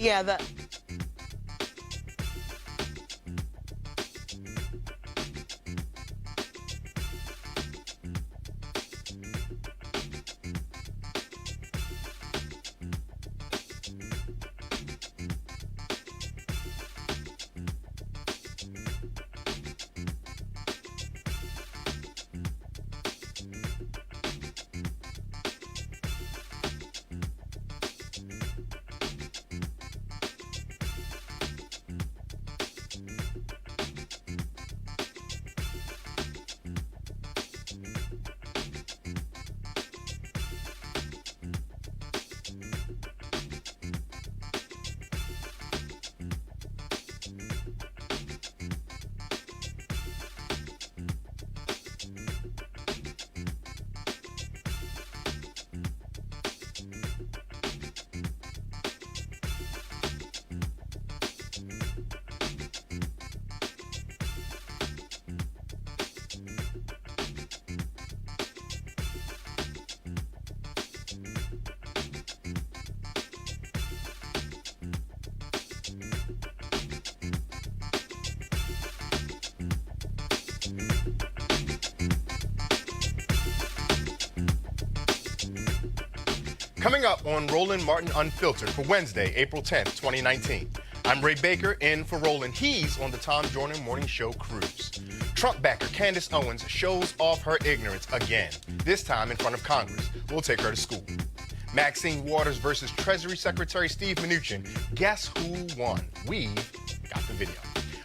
Yeah, Coming up on Roland Martin Unfiltered for Wednesday, April 10th, 2019. I'm Ray Baker in for Roland. He's on the Tom Joyner Morning Show cruise. Trump backer Candace Owens shows off her ignorance again, this time in front of Congress. We'll take her to school. Maxine Waters versus Treasury Secretary Steve Mnuchin. Guess who won? We've got the video.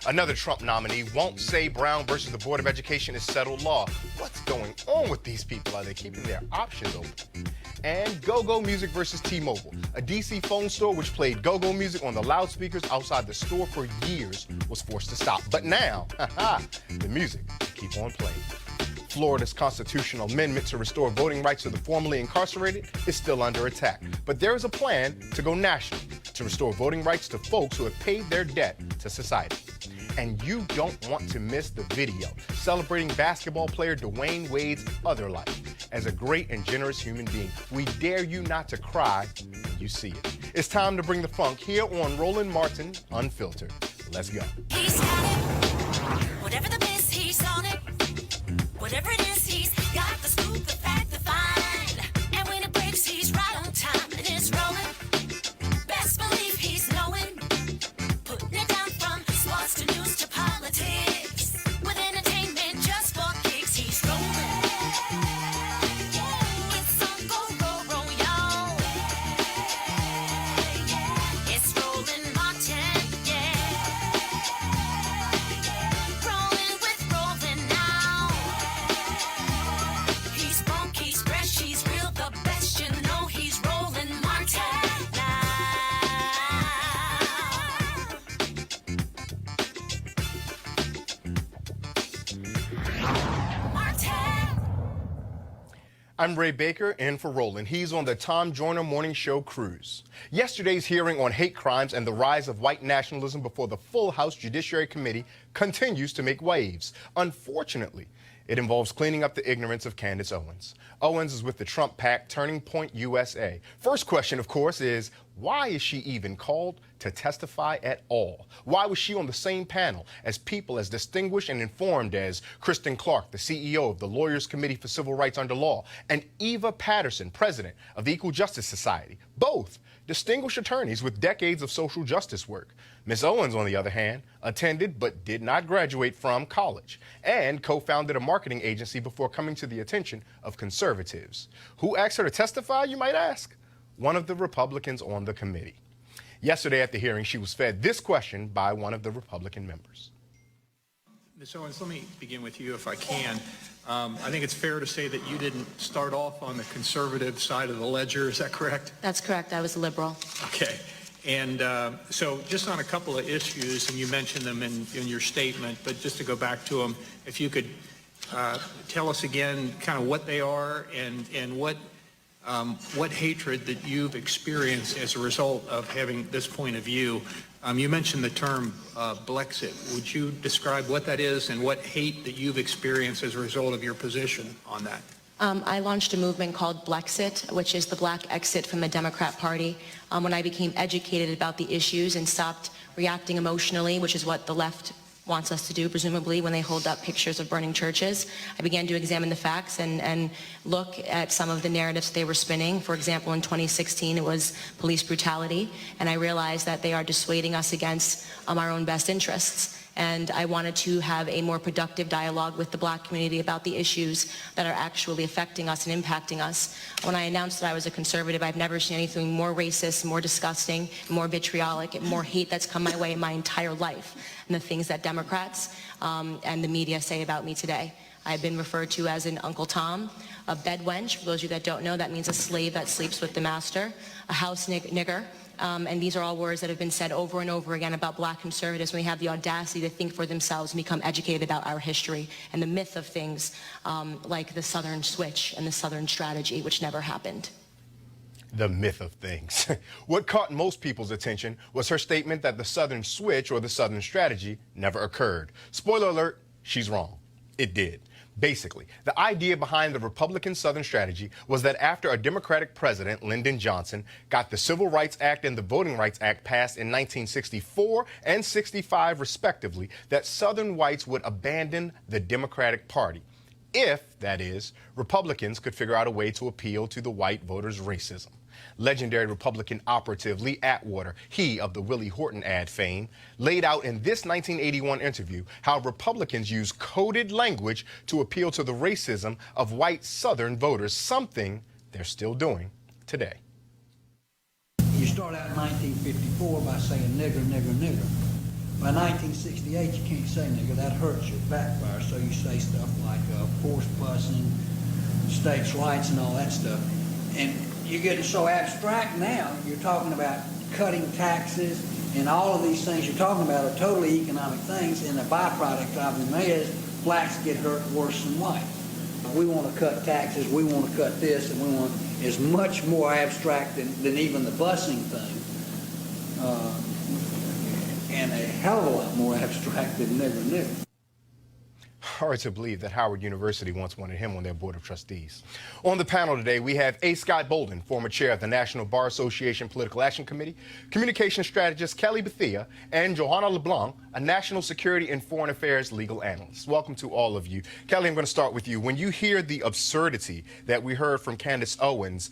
Another Trump nominee won't say Brown versus the Board of Education is settled law. What's going on with these people? Are they keeping their options open? And Go-Go Music versus T-Mobile. A D.C. phone store which played Go-Go music on the loudspeakers outside the store for years was forced to stop. But now, the music will keep on playing. Florida's constitutional amendment to restore voting rights to the formerly incarcerated is still under attack. But there is a plan to go national to restore voting rights to folks who have paid their debt to society. And you don't want to miss the video celebrating basketball player Dwayne Wade's other life as a great and generous human being. We dare you not to cry when you see it. It's time to bring the funk here on Roland Martin Unfiltered. Let's go. He's got it. Whatever the miss, he's on it. Whatever it is, he's got the scoop, the fact, the find. And when it breaks, he's right on time and it's rolling. Best believe he's knowing. Putting it down from sports to news to politics. With entertainment just for kicks, he's rolling. It's on go, y'all. It's Roland Martin, yeah. Rolling with Roland now. He's funk, he's fresh, he's real, the best, you know he's Roland Martin now. I'm Ray Baker in for Roland. He's on the Tom Joyner Morning Show cruise. Yesterday's hearing on hate crimes and the rise of white nationalism before the full House Judiciary Committee continues to make waves. Unfortunately, it involves cleaning up the ignorance of Candace Owens. Owens is with the Trump PAC Turning Point USA. First question, of course, is why is she even called to testify at all? Why was she on the same panel as people as distinguished and informed as Kristen Clark, the CEO of the Lawyers Committee for Civil Rights Under Law, and Eva Patterson, president of the Equal Justice Society, both distinguished attorneys with decades of social justice work? Ms. Owens, on the other hand, attended but did not graduate from college and co-founded a marketing agency before coming to the attention of conservatives. Who asked her to testify, you might ask? One of the Republicans on the committee. Yesterday at the hearing, she was fed this question by one of the Republican members. Ms. Owens, let me begin with you if I can. I think it's fair to say that you didn't start off on the conservative side of the ledger, is that correct? That's correct. I was a liberal. Okay. And so just on a couple of issues, and you mentioned them in your statement, but just to go back to them, if you could tell us again kind of what they are and what hatred that you've experienced as a result of having this point of view. You mentioned the term Blexit. Would you describe what that is and what hate that you've experienced as a result of your position on that? I launched a movement called Blexit, which is the black exit from the Democrat Party, when I became educated about the issues and stopped reacting emotionally, which is what the left wants us to do, presumably, when they hold up pictures of burning churches. I began to examine the facts and look at some of the narratives they were spinning. For example, in 2016, it was police brutality, and I realized that they are dissuading us against our own best interests. And I wanted to have a more productive dialogue with the black community about the issues that are actually affecting us and impacting us. When I announced that I was a conservative, I've never seen anything more racist, more disgusting, more vitriolic, and more hate that's come my way in my entire life than the things that Democrats and the media say about me today. I've been referred to as an Uncle Tom, a bed wench. For those of you that don't know, that means a slave that sleeps with the master, a house nigger. And these are all words that have been said over and over again about black conservatives when they have the audacity to think for themselves and become educated about our history and the myth of things like the Southern switch and the Southern strategy, which never happened. The myth of things. What caught most people's attention was her statement that the Southern switch or the Southern strategy never occurred. Spoiler alert, she's wrong. It did. Basically, the idea behind the Republican Southern strategy was that after a Democratic president, Lyndon Johnson, got the Civil Rights Act and the Voting Rights Act passed in 1964 and 65 respectively, that Southern whites would abandon the Democratic Party if, that is, Republicans could figure out a way to appeal to the white voters' racism. Legendary Republican operative Lee Atwater, he of the Willie Horton ad fame, laid out in this 1981 interview how Republicans use coded language to appeal to the racism of white Southern voters, something they're still doing today. You start out in 1954 by saying nigger, nigger, nigger. By 1968, you can't say nigger. That hurts you, backfire. So you say stuff like forced busing, states' rights, and all that stuff. And you're getting so abstract now, you're talking about cutting taxes, and all of these things you're talking about are totally economic things, and the byproduct of them is blacks get hurt worse than white. We want to cut taxes, we want to cut this, and we want is much more abstract than even the busing thing, and a hell of a lot more abstract than nigger nigger. Hard to believe that Howard University once wanted him on their board of trustees. On the panel today, we have A. Scott Bolden, former chair of the National Bar Association Political Action Committee, communication strategist Kelly Bethea, and Johanna LeBlanc, a national security and foreign affairs legal analyst. Welcome to all of you. Kelly, I'm going to start with you. When you hear the absurdity that we heard from Candace Owens,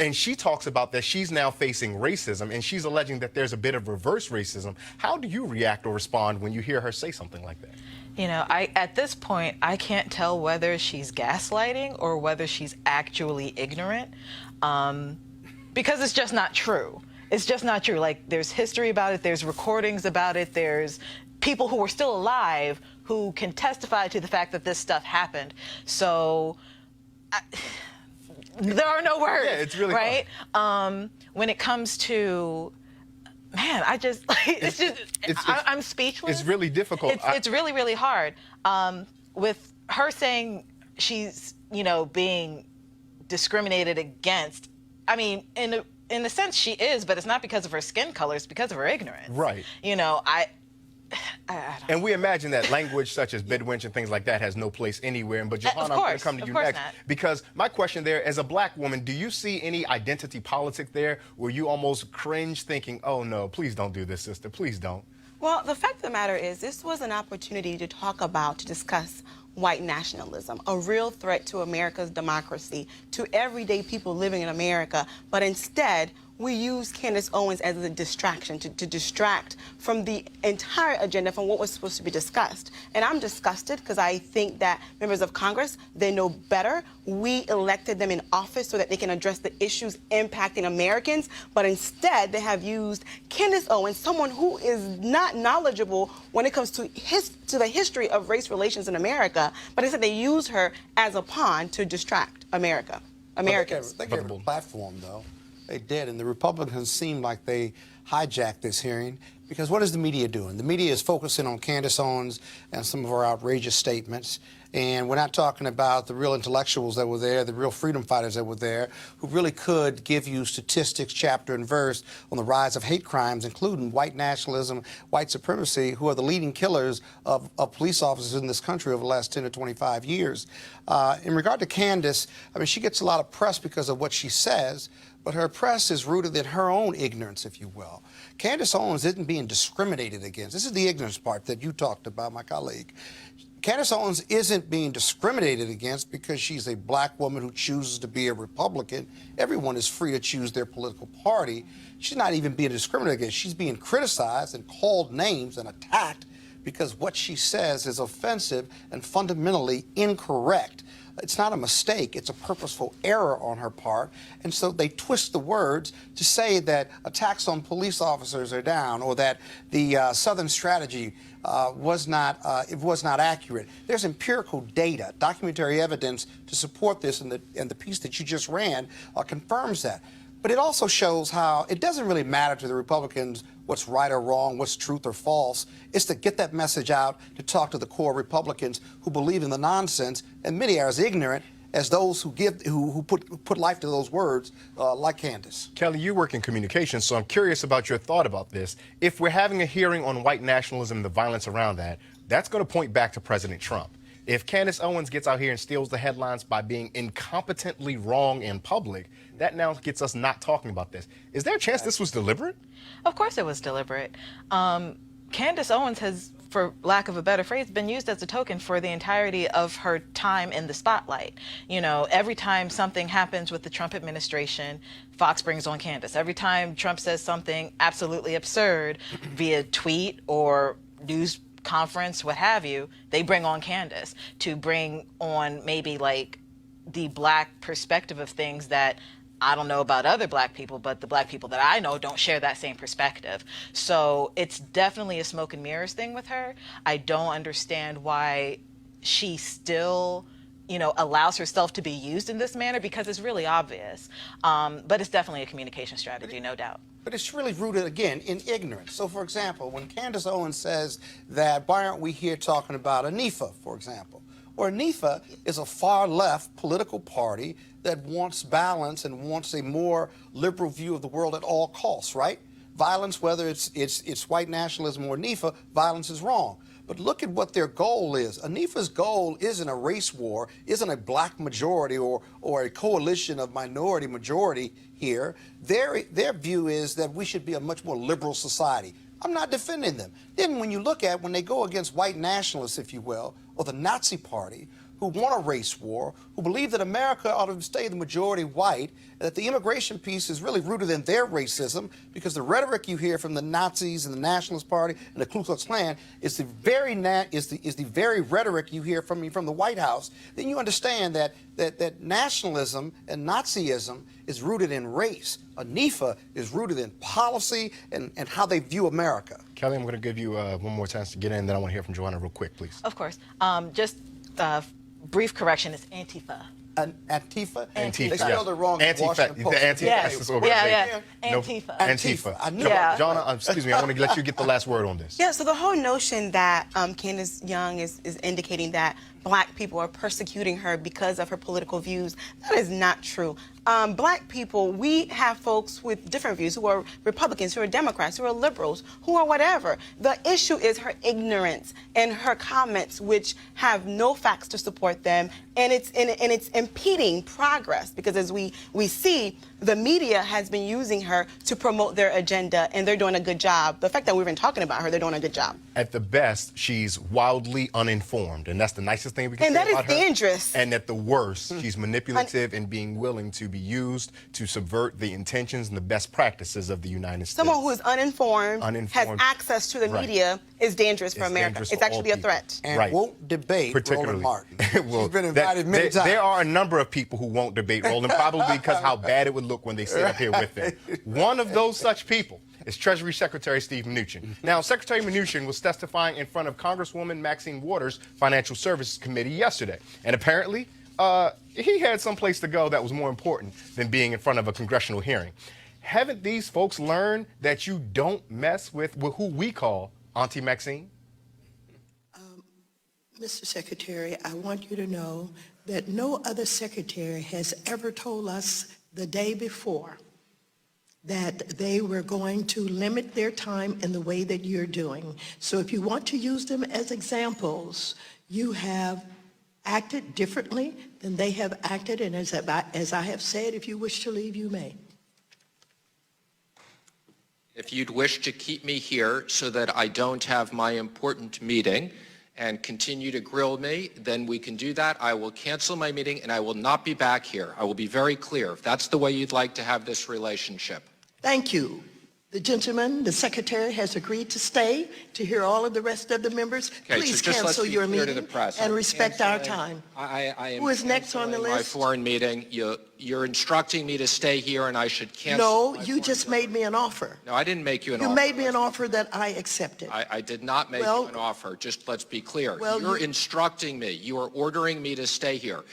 and she talks about that she's now facing racism, and she's alleging that there's a bit of reverse racism, how do you react or respond when you hear her say something like that? You know, at this point, I can't tell whether she's gaslighting or whether she's actually ignorant, because it's just not true. It's just not true. Like, there's history about it, there's recordings about it, there's people who are still alive who can testify to the fact that this stuff happened. So, there are no words, yeah, it's really right? When it comes to, man, I just, I'm speechless. It's really difficult. It's really, really hard. With her saying she's, you know, being discriminated against, I mean, in a sense she is, but it's not because of her skin color, it's because of her ignorance. Right. You know, I don't and we imagine that language such as bedwench and things like that has no place anywhere. But Johanna, I'm going to come to you next. Because my question there, as a black woman, do you see any identity politics there where you almost cringe thinking, oh no, please don't do this, sister, please don't? Well, the fact of the matter is this was an opportunity to talk about, to discuss white nationalism, a real threat to America's democracy, to everyday people living in America. But instead, we use Candace Owens as a distraction, to distract from the entire agenda, from what was supposed to be discussed. And I'm disgusted because I think that members of Congress, they know better. We elected them in office so that they can address the issues impacting Americans, but instead they have used Candace Owens, someone who is not knowledgeable when it comes to the history of race relations in America, but instead they use her as a pawn to distract Americans. They gave her a platform, though. They did, and the Republicans seem like they hijacked this hearing because what is the media doing? The media is focusing on Candace Owens and some of her outrageous statements, And we're not talking about the real intellectuals that were there, the real freedom fighters that were there, who really could give you statistics, chapter and verse on the rise of hate crimes, including white nationalism, white supremacy, who are the leading killers of police officers in this country over the last 10 to 25 years. In regard to Candace, I mean, she gets a lot of press because of what she says, but her press is rooted in her own ignorance, if you will. Candace Owens isn't being discriminated against. This is the ignorance part that you talked about, my colleague. Candace Owens isn't being discriminated against because she's a black woman who chooses to be a Republican. Everyone is free to choose their political party. She's not even being discriminated against. She's being criticized and called names and attacked because what she says is offensive and fundamentally incorrect. It's not a mistake. It's a purposeful error on her part. And so they twist the words to say that attacks on police officers are down or that the Southern strategy was not accurate. There's empirical data, documentary evidence to support this, and the piece that you just ran confirms that. But it also shows how it doesn't really matter to the Republicans what's right or wrong, what's truth or false. It's to get that message out, to talk to the core Republicans who believe in the nonsense, and many are as ignorant as those who put life to those words, like Candace. Kelly, you work in communications, so I'm curious about your thought about this. If we're having a hearing on white nationalism and the violence around that, that's going to point back to President Trump. If Candace Owens gets out here and steals the headlines by being incompetently wrong in public, that now gets us not talking about this. Is there a chance this was deliberate? Of course it was deliberate. Candace Owens has, for lack of a better phrase, been used as a token for the entirety of her time in the spotlight. You know, every time something happens with the Trump administration, Fox brings on Candace. Every time Trump says something absolutely absurd via tweet or news conference, what have you, they bring on Candace to bring on maybe like the black perspective of things that I don't know about other black people, but the black people that I know don't share that same perspective. So it's definitely a smoke and mirrors thing with her. I don't understand why she still, you know, allows herself to be used in this manner, because it's really obvious. But it's definitely a communication strategy, no doubt. But it's really rooted, again, in ignorance. So, for example, when Candace Owens says that, why aren't we here talking about ANIFA, for example? Or ANIFA is a far-left political party that wants balance and wants a more liberal view of the world at all costs, right? Violence, whether it's white nationalism or ANIFA, violence is wrong. But look at what their goal is. ANIFA's goal isn't a race war, isn't a black majority or a coalition of minority majority here. Their view is that we should be a much more liberal society. I'm not defending them. Then when you look at when they go against white nationalists, if you will, or the Nazi Party, who want a race war, who believe that America ought to stay the majority white, and that the immigration piece is really rooted in their racism, because the rhetoric you hear from the Nazis and the Nationalist Party and the Ku Klux Klan is the very rhetoric you hear from the White House. Then you understand that nationalism and Nazism is rooted in race. ANIFA is rooted in policy and how they view America. Kelly, I'm going to give you one more chance to get in, then I want to hear from Joanna real quick, please. Of course. Just brief correction, it's Antifa. Antifa? Antifa. They spelled it wrong in the Washington Post. Antifa. Yes. That's what we're saying. Yeah. Antifa. Antifa. I knew Yeah. Joanna, excuse me, I want to let you get the last word on this. Yeah, so the whole notion that Candace Young is indicating that black people are persecuting her because of her political views, that is not true. Black people, we have folks with different views who are Republicans, who are Democrats, who are liberals, who are whatever. The issue is her ignorance and her comments, which have no facts to support them, and it's impeding progress, because as we see, the media has been using her to promote their agenda, and they're doing a good job. The fact that we've been talking about her, they're doing a good job. At the best, she's wildly uninformed, and that's the nicest thing we can say about her. And that is dangerous. And at the worst, she's manipulative and being willing to be used to subvert the intentions and the best practices of the United States. Someone who is uninformed, has access to the Right. media, is dangerous for America. Dangerous It's for actually all a threat. And Right. won't debate Particularly. Roland Martin. Well, She's been invited many times. There are a number of people who won't debate Roland, probably because how bad it would look when they sit up here with them. One of those such people is Treasury Secretary Steve Mnuchin. Now, Secretary Minuchin was testifying in front of Congresswoman Maxine Waters' Financial Services Committee yesterday. And apparently, he had someplace to go that was more important than being in front of a congressional hearing. Haven't these folks learned that you don't mess with who we call Auntie Maxine? Mr. Secretary, I want you to know that no other secretary has ever told us the day before that they were going to limit their time in the way that you're doing. So if you want to use them as examples, you have acted differently than they have acted, and as I have said, if you wish to leave, you may. If you'd wish to keep me here so that I don't have my important meeting and continue to grill me, then we can do that. I will cancel my meeting and I will not be back here. I will be very clear if that's the way you'd like to have this relationship. Thank you. The gentleman, the secretary, has agreed to stay to hear all of the rest of the members. Okay, Please so just let's cancel be your clear to meeting the press. and I'm respect our canceling- time. I am Who is next on the canceling my list? foreign meeting. You're instructing me to stay here and I should cancel. No, my you foreign just meeting. made me an offer. No, I didn't make you an You offer. made me an offer that I accepted. I did not make Well- you an offer. Just let's be clear. Well, You're you- instructing me. You are ordering me to stay here.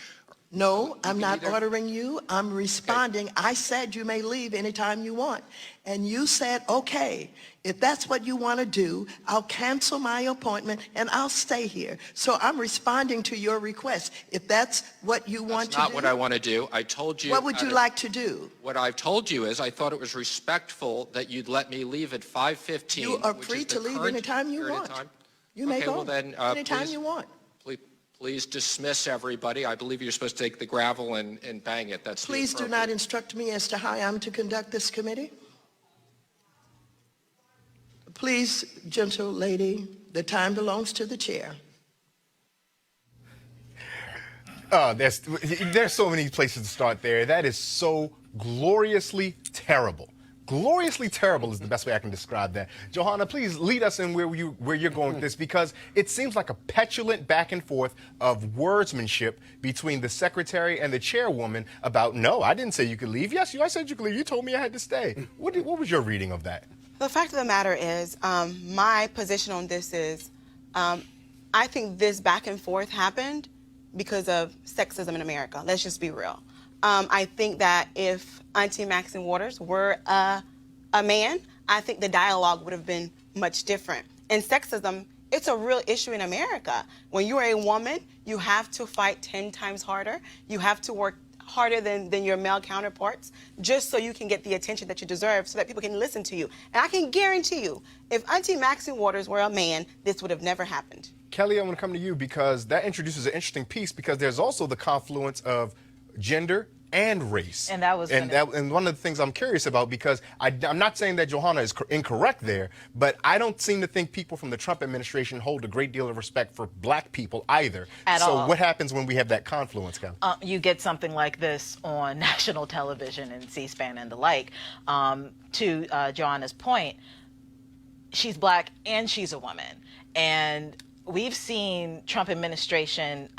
No, I'm not either- ordering you. I'm responding. I said you may leave anytime you want. And you said, okay, if that's what you want to do, I'll cancel my appointment and I'll stay here. So I'm responding to your request. If that's what you want That's to do. not what I want to do. I told you. What would you at a- like to do? What I've told you is I thought it was respectful that you'd let me leave at 5:15. You are which free is the to leave current anytime you period of want. time. You may Okay, go well then, anytime please- you want. Please dismiss everybody. I believe you're supposed to take the gravel and bang it. That's the Please do not appropriate- instruct me as to how I'm to conduct this committee. Please, gentle lady, the time belongs to the chair. There's so many places to start there. That is so gloriously terrible. Gloriously terrible is the best way I can describe that. Johanna, please lead us in where you're going with this, because it seems like a petulant back and forth of wordsmanship between the secretary and the chairwoman about, no, I didn't say you could leave. Yes, I said you could leave. You told me I had to stay. What was your reading of that? The fact of the matter is, my position on this is, I think this back and forth happened because of sexism in America. Let's just be real. I think that if Auntie Maxine Waters were a man, I think the dialogue would have been much different. And sexism, it's a real issue in America. When you're a woman, you have to fight 10 times harder. You have to work harder than your male counterparts just so you can get the attention that you deserve so that people can listen to you. And I can guarantee you, if Auntie Maxine Waters were a man, this would have never happened. Kelly, I want to come to you because that introduces an interesting piece, because there's also the confluence of gender and race. And that was and one of the things I'm curious about, because I'm not saying that Johanna is incorrect there, but I don't seem to think people from the Trump administration hold a great deal of respect for black people either. At so all. What happens when we have that confluence, Kelly? You get something like this on national television and C-SPAN and the like. To Joanna's point, she's black and she's a woman. And we've seen Trump administration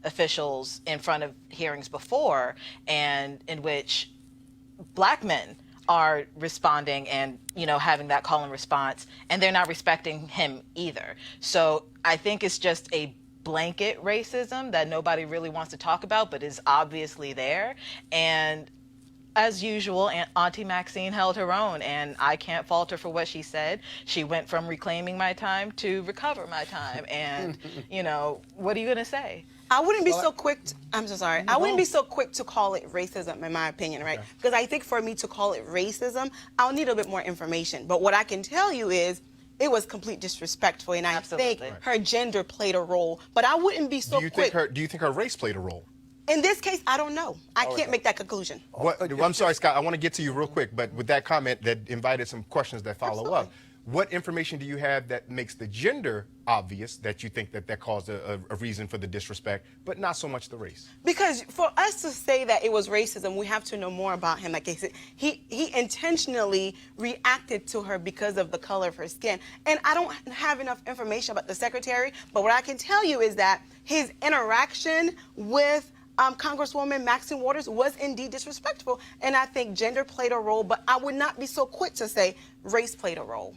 officials in front of hearings before, and in which black men are responding and, having that call and response, and they're not respecting him either. So I think it's just a blanket racism that nobody really wants to talk about, but is obviously there. And as usual, Auntie Maxine held her own, and I can't fault her for what she said. She went from reclaiming my time to recover my time. And, what are you going to say? I wouldn't be so quick I'm so sorry. I wouldn't be so quick to call it racism, in my opinion, right? Because I think for me to call it racism, I'll need a bit more information. But what I can tell you is it was complete disrespectful, and I Absolutely. think her gender played a role. But I wouldn't be so quick. Do you think her race played a role? In this case, I don't know. I can't make that conclusion. I'm sorry, Scott. I want to get to you real quick, but with that comment that invited some questions that follow up. What information do you have that makes the gender obvious, that you think that caused a reason for the disrespect, but not so much the race? Because for us to say that it was racism, we have to know more about him. Like I said, he intentionally reacted to her because of the color of her skin. And I don't have enough information about the secretary, but what I can tell you is that his interaction with Congresswoman Maxine Waters was indeed disrespectful, and I think gender played a role, but I would not be so quick to say race played a role.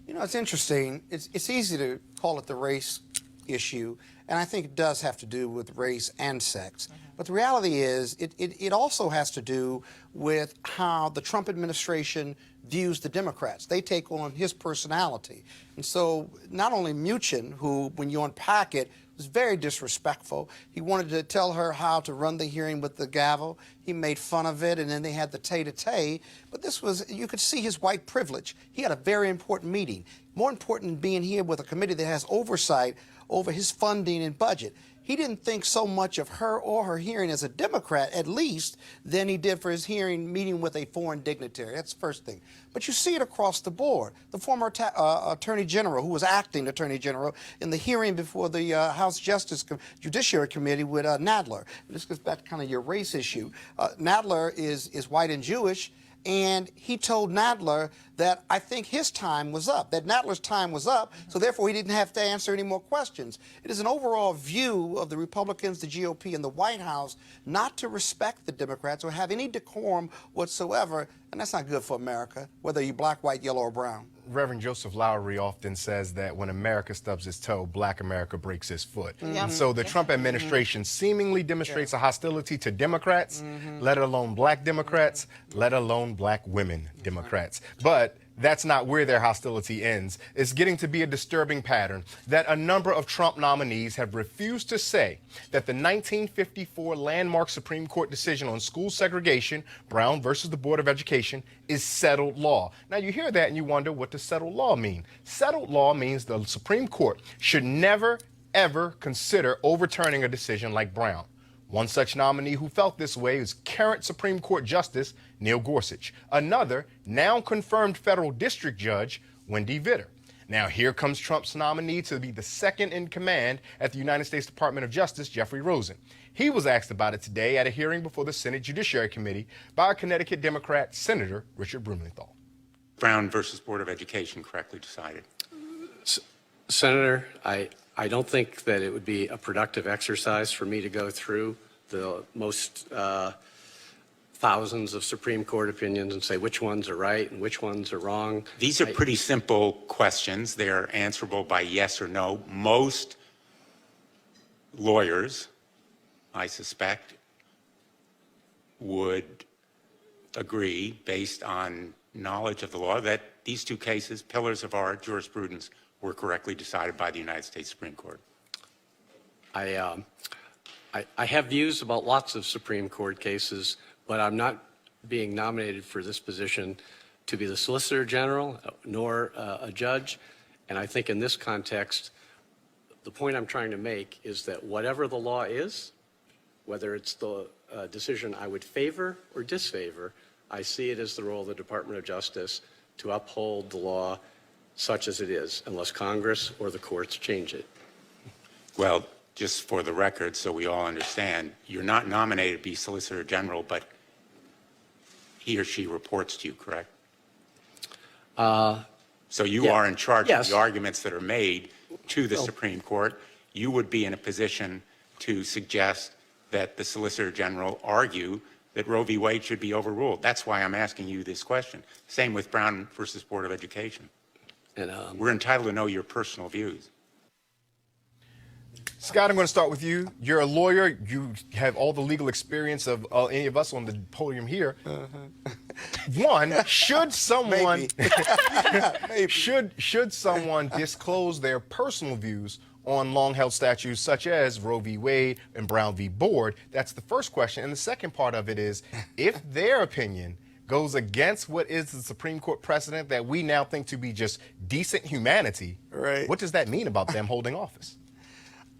It's interesting. It's easy to call it the race issue, and I think it does have to do with race and sex. But the reality is it also has to do with how the Trump administration views the Democrats. They take on his personality. And so not only Mnuchin, who, when you unpack it, was very disrespectful. He wanted to tell her how to run the hearing with the gavel. He made fun of it, and then they had the tay-to-tay. But this was, you could see his white privilege. He had a very important meeting. More important than being here with a committee that has oversight over his funding and budget. He didn't think so much of her or her hearing as a Democrat, at least, than he did for his hearing meeting with a foreign dignitary. That's the first thing. But you see it across the board. The former Attorney General, who was acting Attorney General, in the hearing before the House Judiciary Committee with Nadler. This goes back to kind of your race issue. Nadler is white and Jewish. And he told Nadler that I think his time was up, that Nadler's time was up, so therefore he didn't have to answer any more questions. It is an overall view of the Republicans, the GOP, and the White House not to respect the Democrats or have any decorum whatsoever, and that's not good for America, whether you're black, white, yellow, or brown. Reverend Joseph Lowery often says that when America stubs its toe, black America breaks its foot. And so the Trump administration seemingly demonstrates a hostility to Democrats, let alone black Democrats, let alone black women Democrats. But that's not where their hostility ends. It's getting to be a disturbing pattern that a number of Trump nominees have refused to say that the 1954 landmark Supreme Court decision on school segregation, Brown versus the Board of Education, is settled law. Now you hear that and you wonder, what does settled law mean? Settled law means the Supreme Court should never, ever consider overturning a decision like Brown. One such nominee who felt this way is current Supreme Court Justice Neil Gorsuch. Another, now confirmed federal district judge, Wendy Vitter. Now here comes Trump's nominee to be the second in command at the United States Department of Justice, Jeffrey Rosen. He was asked about it today at a hearing before the Senate Judiciary Committee by a Connecticut Democrat, Senator Richard Blumenthal. Brown versus Board of Education correctly decided. Senator, I don't think that it would be a productive exercise for me to go through the most thousands of Supreme Court opinions and say which ones are right and which ones are wrong. These are pretty simple questions. They're answerable by yes or no. Most lawyers, I suspect, would agree, based on knowledge of the law, that these two cases, pillars of our jurisprudence, were correctly decided by the United States Supreme Court. I have views about lots of Supreme Court cases, but I'm not being nominated for this position to be the Solicitor General nor a judge. And I think in this context, the point I'm trying to make is that whatever the law is, whether it's the decision I would favor or disfavor, I see it as the role of the Department of Justice to uphold the law such as it is, unless Congress or the courts change it. Well, just for the record, so we all understand, you're not nominated to be Solicitor General, but he or she reports to you, correct? So you are in charge of the arguments that are made to the Supreme Court. You would be in a position to suggest that the Solicitor General argue that Roe v. Wade should be overruled. That's why I'm asking you this question. Same with Brown versus Board of Education. And, we're entitled to know your personal views. Scott, I'm going to start with you. You're a lawyer. You have all the legal experience of any of us on the podium here. One, should someone should someone disclose their personal views on long-held statutes such as Roe v. Wade and Brown v. Board? That's the first question. And the second part of it is, if their opinion goes against what is the Supreme Court precedent that we now think to be just decent humanity, what does that mean about them holding office?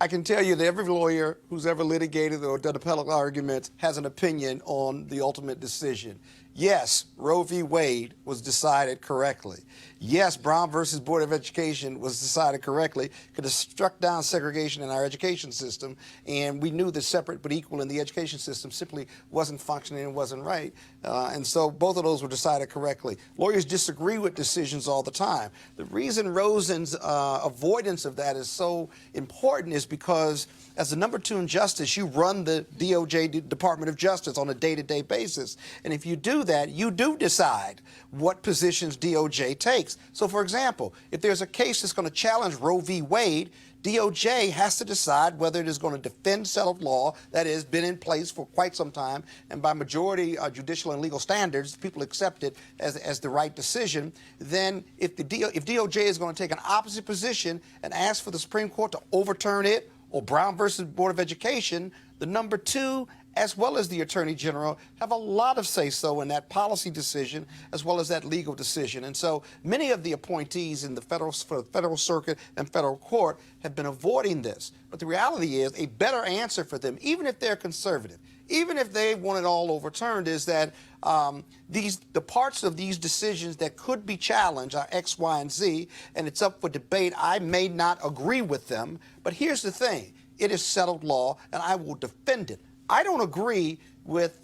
I can tell you that every lawyer who's ever litigated or done appellate arguments has an opinion on the ultimate decision. Yes, Roe v. Wade was decided correctly. Yes, Brown versus Board of Education was decided correctly. Could have struck down segregation in our education system, and we knew that separate but equal in the education system simply wasn't functioning and wasn't right. And so both of those were decided correctly. Lawyers disagree with decisions all the time. The reason Rosen's avoidance of that is so important is because as the number 2 in justice, you run the DOJ, Department of Justice, on a day-to-day basis. And if you do that, you do decide what positions DOJ takes. So, for example, if there's a case that's going to challenge Roe v. Wade, DOJ has to decide whether it is going to defend settled law that has been in place for quite some time, and by majority judicial and legal standards, people accept it as the right decision. Then if DOJ is going to take an opposite position and ask for the Supreme Court to overturn it or Brown versus Board of Education, the number 2 as well as the Attorney General have a lot of say-so in that policy decision as well as that legal decision. And so many of the appointees in the federal circuit and federal court have been avoiding this. But the reality is a better answer for them, even if they're conservative, even if they want it all overturned, is that the parts of these decisions that could be challenged are X, Y, and Z, and it's up for debate. I may not agree with them, but here's the thing. It is settled law, and I will defend it. I don't agree with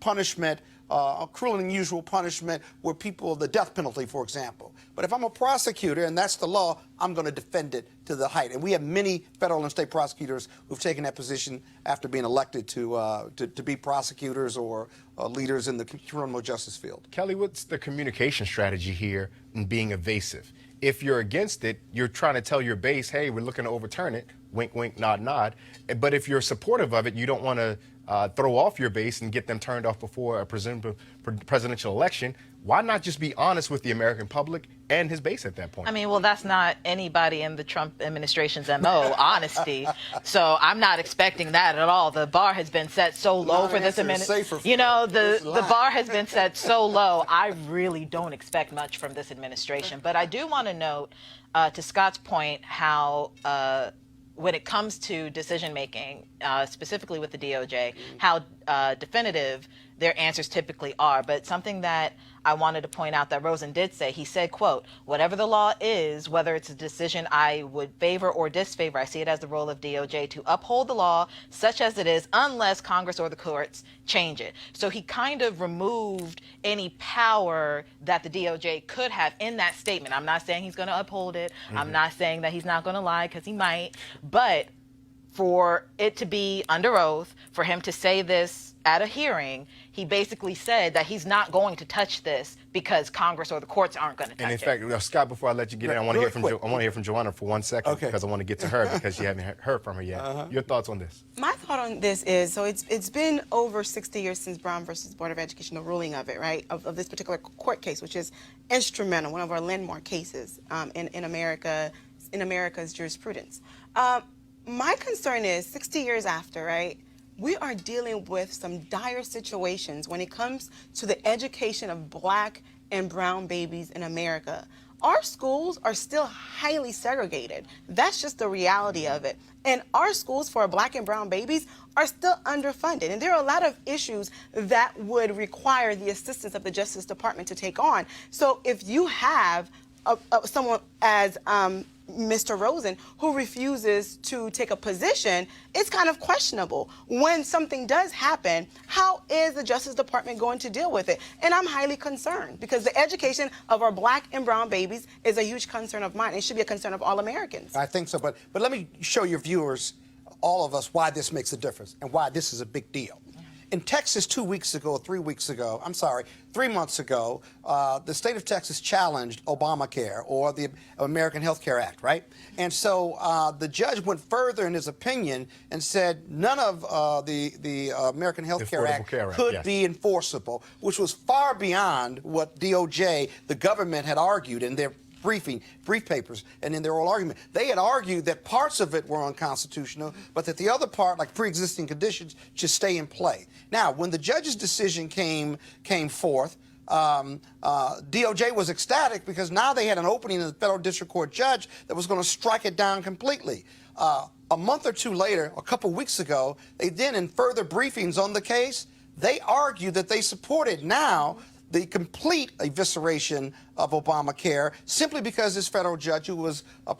punishment, cruel and unusual punishment, where people, the death penalty, for example. But if I'm a prosecutor and that's the law, I'm going to defend it to the height. And we have many federal and state prosecutors who've taken that position after being elected to be prosecutors or leaders in the criminal justice field. Kelly, what's the communication strategy here in being evasive? If you're against it, you're trying to tell your base, hey, we're looking to overturn it. Wink, wink, nod, nod. But if you're supportive of it, you don't want to throw off your base and get them turned off before a presidential election. Why not just be honest with the American public and his base at that point? I mean, well, that's not anybody in the Trump administration's MO, honesty. So I'm not expecting that at all. The bar has been set so low for this administration. You know, the bar has been set so low. I really don't expect much from this administration. But I do want to note, to Scott's point, how when it comes to decision making, specifically with the DOJ, how definitive their answers typically are. But something that I wanted to point out that Rosen did say, he said, quote, whatever the law is, whether it's a decision I would favor or disfavor, I see it as the role of DOJ to uphold the law such as it is unless Congress or the courts change it. So he kind of removed any power that the DOJ could have in that statement. I'm not saying he's going to uphold it. I'm not saying that he's not going to lie, because he might. But for it to be under oath, for him to say this at a hearing, he basically said that he's not going to touch this because Congress or the courts aren't going to touch it. And in fact, Scott, before I let you get in, I want to hear from Joanna for 1 second, because I want to get to her because you haven't heard from her yet. Your thoughts on this? My thought on this is, so it's been over 60 years since Brown versus Board of Education, the ruling of it, right, of this particular court case, which is instrumental, one of our landmark cases in America's jurisprudence. My concern is 60 years after, right, we are dealing with some dire situations when it comes to the education of Black and brown babies in America. Our schools are still highly segregated. That's just the reality of it. And our schools for Black and brown babies are still underfunded. And there are a lot of issues that would require the assistance of the Justice Department to take on. So if you have someone as Mr. Rosen, who refuses to take a position, it's kind of questionable. When something does happen, how is the Justice Department going to deal with it? And I'm highly concerned, because the education of our Black and brown babies is a huge concern of mine. It should be a concern of all Americans. I think so, but let me show your viewers, all of us, why this makes a difference and why this is a big deal. In Texas 3 months ago, the state of Texas challenged Obamacare, or the American Health Care Act, right? And so the judge went further in his opinion and said none of the American Health Care Act could be enforceable, which was far beyond what DOJ, the government, had argued in their brief papers and in their oral argument. They had argued that parts of it were unconstitutional, but that the other part, like pre-existing conditions, should stay in play. Now, when the judge's decision came forth, DOJ was ecstatic, because now they had an opening in the federal district court judge that was going to strike it down completely. A month or two later, a couple weeks ago, they then, in further briefings on the case, they argued that they supported now the complete evisceration of Obamacare, simply because this federal judge, who was a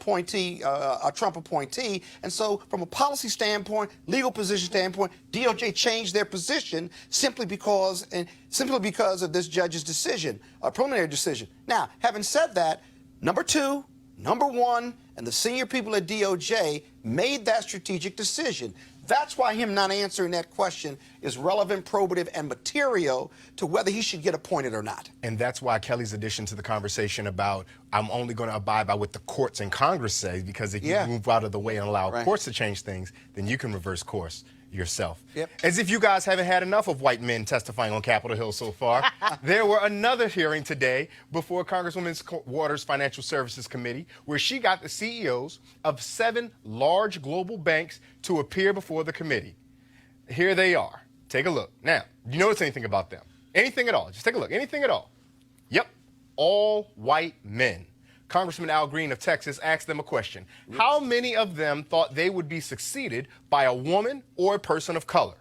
Trump appointee, and so from a policy standpoint, legal position standpoint, DOJ changed their position simply because of this judge's decision, a preliminary decision. Now, having said that, number 2, number 1, and the senior people at DOJ made that strategic decision. That's why him not answering that question is relevant, probative, and material to whether he should get appointed or not. And that's why Kelly's addition to the conversation about I'm only going to abide by what the courts and Congress say, because if you move out of the way and allow courts to change things, then you can reverse course. yourself. Yep. As if you guys haven't had enough of white men testifying on Capitol Hill so far, there were another hearing today before Congresswoman Waters' Financial Services Committee, where she got the CEOs of 7 large global banks to appear before the committee. Here they are. Take a look. Now, do you notice anything about them? Anything at all? Just take a look. Anything at all? Yep. All white men. Congressman Al Green of Texas asked them a question. How many of them thought they would be succeeded by a woman or a person of color?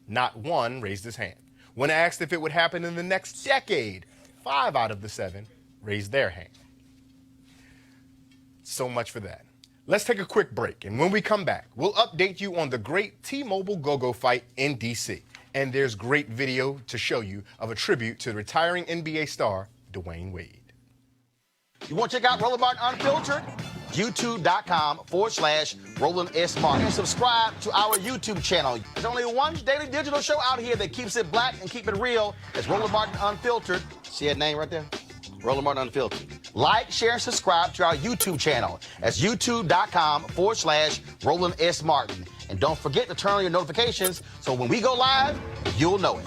Not one raised his hand. When asked if it would happen in the next decade, 5 out of the 7 raised their hand. So much for that. Let's take a quick break, and when we come back, we'll update you on the great T-Mobile go-go fight in D.C. And there's great video to show you of a tribute to retiring NBA star Dwayne Wade. You want to check out Roland Martin Unfiltered? YouTube.com/Roland S. Martin. And subscribe to our YouTube channel. There's only one daily digital show out here that keeps it black and keep it real. It's Roland Martin Unfiltered. See that name right there? Roland Martin Unfiltered. Like, share, and subscribe to our YouTube channel. That's YouTube.com/Roland S. Martin. And don't forget to turn on your notifications so when we go live, you'll know it.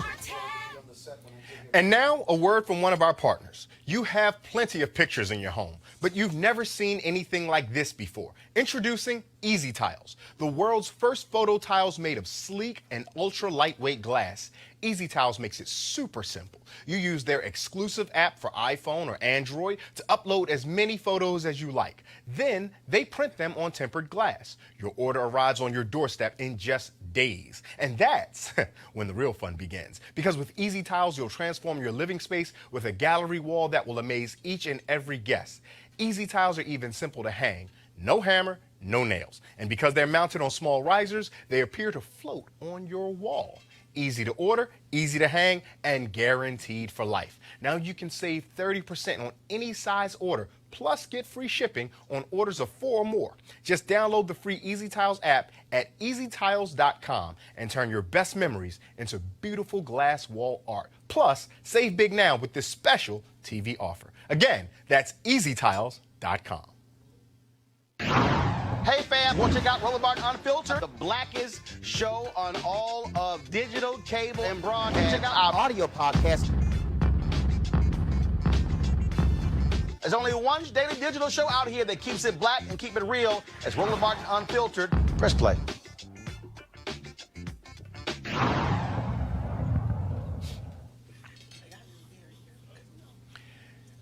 And now, a word from one of our partners. You have plenty of pictures in your home, but you've never seen anything like this before. Introducing Easy Tiles, the world's first photo tiles made of sleek and ultra lightweight glass. Easy Tiles makes it super simple. You use their exclusive app for iPhone or Android to upload as many photos as you like. Then they print them on tempered glass. Your order arrives on your doorstep in just days. And that's when the real fun begins. Because with Easy Tiles, you'll transform your living space with a gallery wall that will amaze each and every guest. Easy Tiles are even simple to hang. No hammer, no nails. And because they're mounted on small risers, they appear to float on your wall. Easy to order, easy to hang, and guaranteed for life. Now you can save 30% on any size order, plus get free shipping on orders of 4 or more. Just download the free Easy Tiles app at easytiles.com and turn your best memories into beautiful glass wall art. Plus, save big now with this special TV offer. Again, that's easytiles.com. Hey fam, want to check out Roland Martin Unfiltered? The blackest show on all of digital, cable, and broadcast. Check out our audio podcast. There's only one daily digital show out here that keeps it black and keep it real. It's Roland Martin Unfiltered. Press play.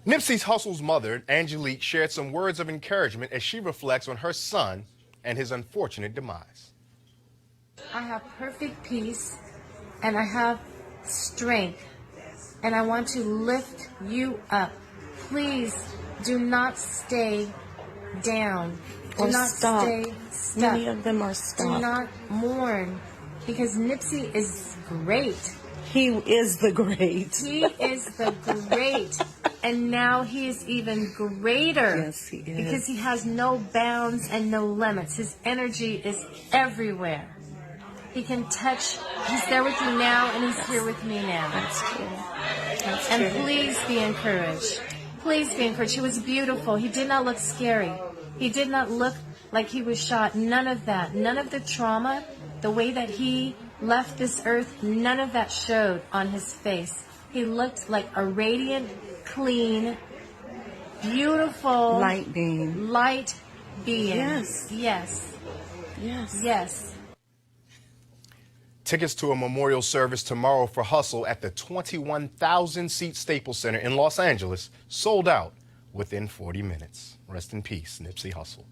Nipsey Hussle's mother, Angelique, shared some words of encouragement as she reflects on her son and his unfortunate demise. I have perfect peace and I have strength, and I want to lift you up. Please do not stay down. Do not stay stuck. Many of them are stuck. Do not mourn, because Nipsey is great. He is the great. He is the great. And now he is even greater. Yes, he is. Because he has no bounds and no limits. His energy is everywhere. He can touch. He's there with you now, and he's here with me now. That's true. That's and true. please be encouraged. Please be encouraged. He was beautiful. He did not look scary. He did not look like he was shot. None of that. None of the trauma, the way that he left this earth, none of that showed on his face. He looked like a radiant, clean, beautiful Light being. Light being. Yes. Yes. Yes. Yes. Tickets to a memorial service tomorrow for Hustle at the 21,000-seat Staples Center in Los Angeles sold out within 40 minutes. Rest in peace, Nipsey Hussle.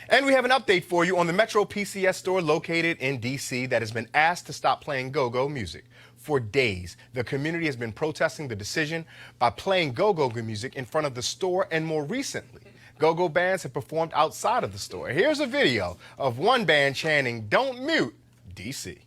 And we have an update for you on the Metro PCS store located in D.C. that has been asked to stop playing go-go music. For days, the community has been protesting the decision by playing go-go music in front of the store, and more recently, go-go bands have performed outside of the store. Here's a video of one band chanting, "Don't mute D.C."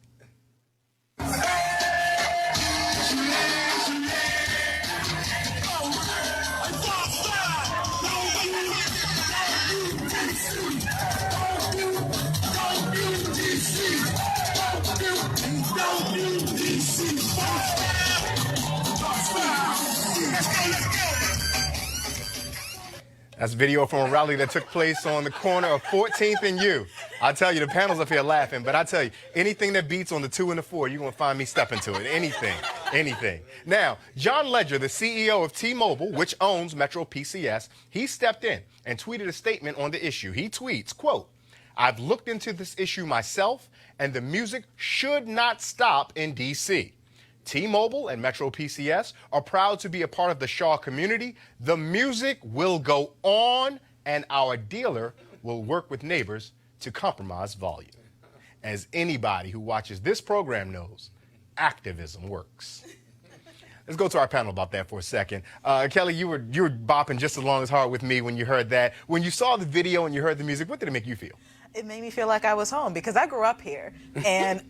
That's video from a rally that took place on the corner of 14th and U I tell you, the panel's up here laughing, but I tell you, anything that beats on the 2 and the 4, you're going to find me stepping to it. Anything. Now, John Ledger, the CEO of T-Mobile, which owns Metro PCS, he stepped in and tweeted a statement on the issue. He tweets, quote, "I've looked into this issue myself, and the music should not stop in D.C. T-Mobile and Metro PCS are proud to be a part of the Shaw community. The music will go on, and our dealer will work with neighbors to compromise volume." As anybody who watches this program knows, activism works. Let's go to our panel about that for a second. Kelly, you were bopping just as long as hard with me when you heard that. When you saw the video and you heard the music, what did it make you feel? It made me feel like I was home because I grew up here, and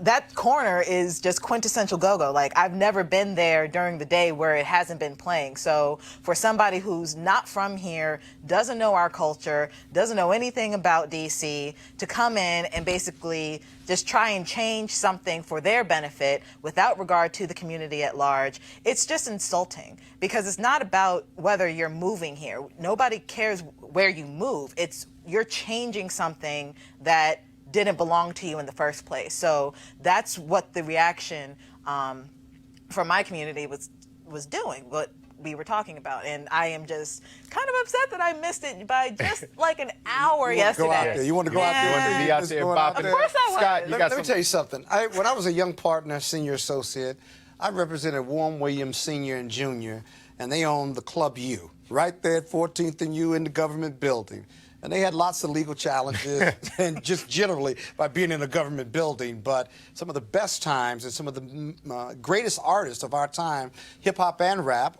that corner is just quintessential go-go. Like, I've never been there during the day where it hasn't been playing. So for somebody who's not from here, doesn't know our culture, doesn't know anything about DC, to come in and basically just try and change something for their benefit without regard to the community at large, it's just insulting, because it's not about whether you're moving here. Nobody cares where you move. It's you're changing something that didn't belong to you in the first place. So that's what the reaction from my community was doing, what we were talking about. And I am just kind of upset that I missed it by just like an hour yesterday. Go out there. You want to go out there? You want to be out there bopping? Of course I Scott, was. Let me tell you something. When I was a young partner, senior associate, I represented Warren Williams Sr. and Jr., and they owned the Club U, right there at 14th and U in the government building. And they had lots of legal challenges and just generally by being in a government building. But some of the best times and some of the greatest artists of our time, hip hop and rap,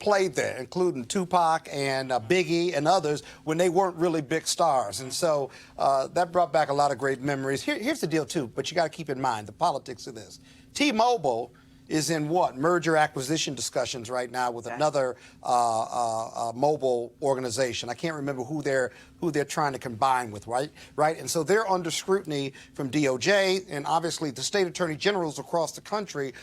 played there, including Tupac and Biggie and others when they weren't really big stars. And so that brought back a lot of great memories. Here's the deal, too, but you got to keep in mind the politics of this. T-Mobile is in merger acquisition discussions right now with another mobile organization. I can't remember who they're trying to combine with, right? And so they're under scrutiny from DOJ, and obviously the state attorney generals across the country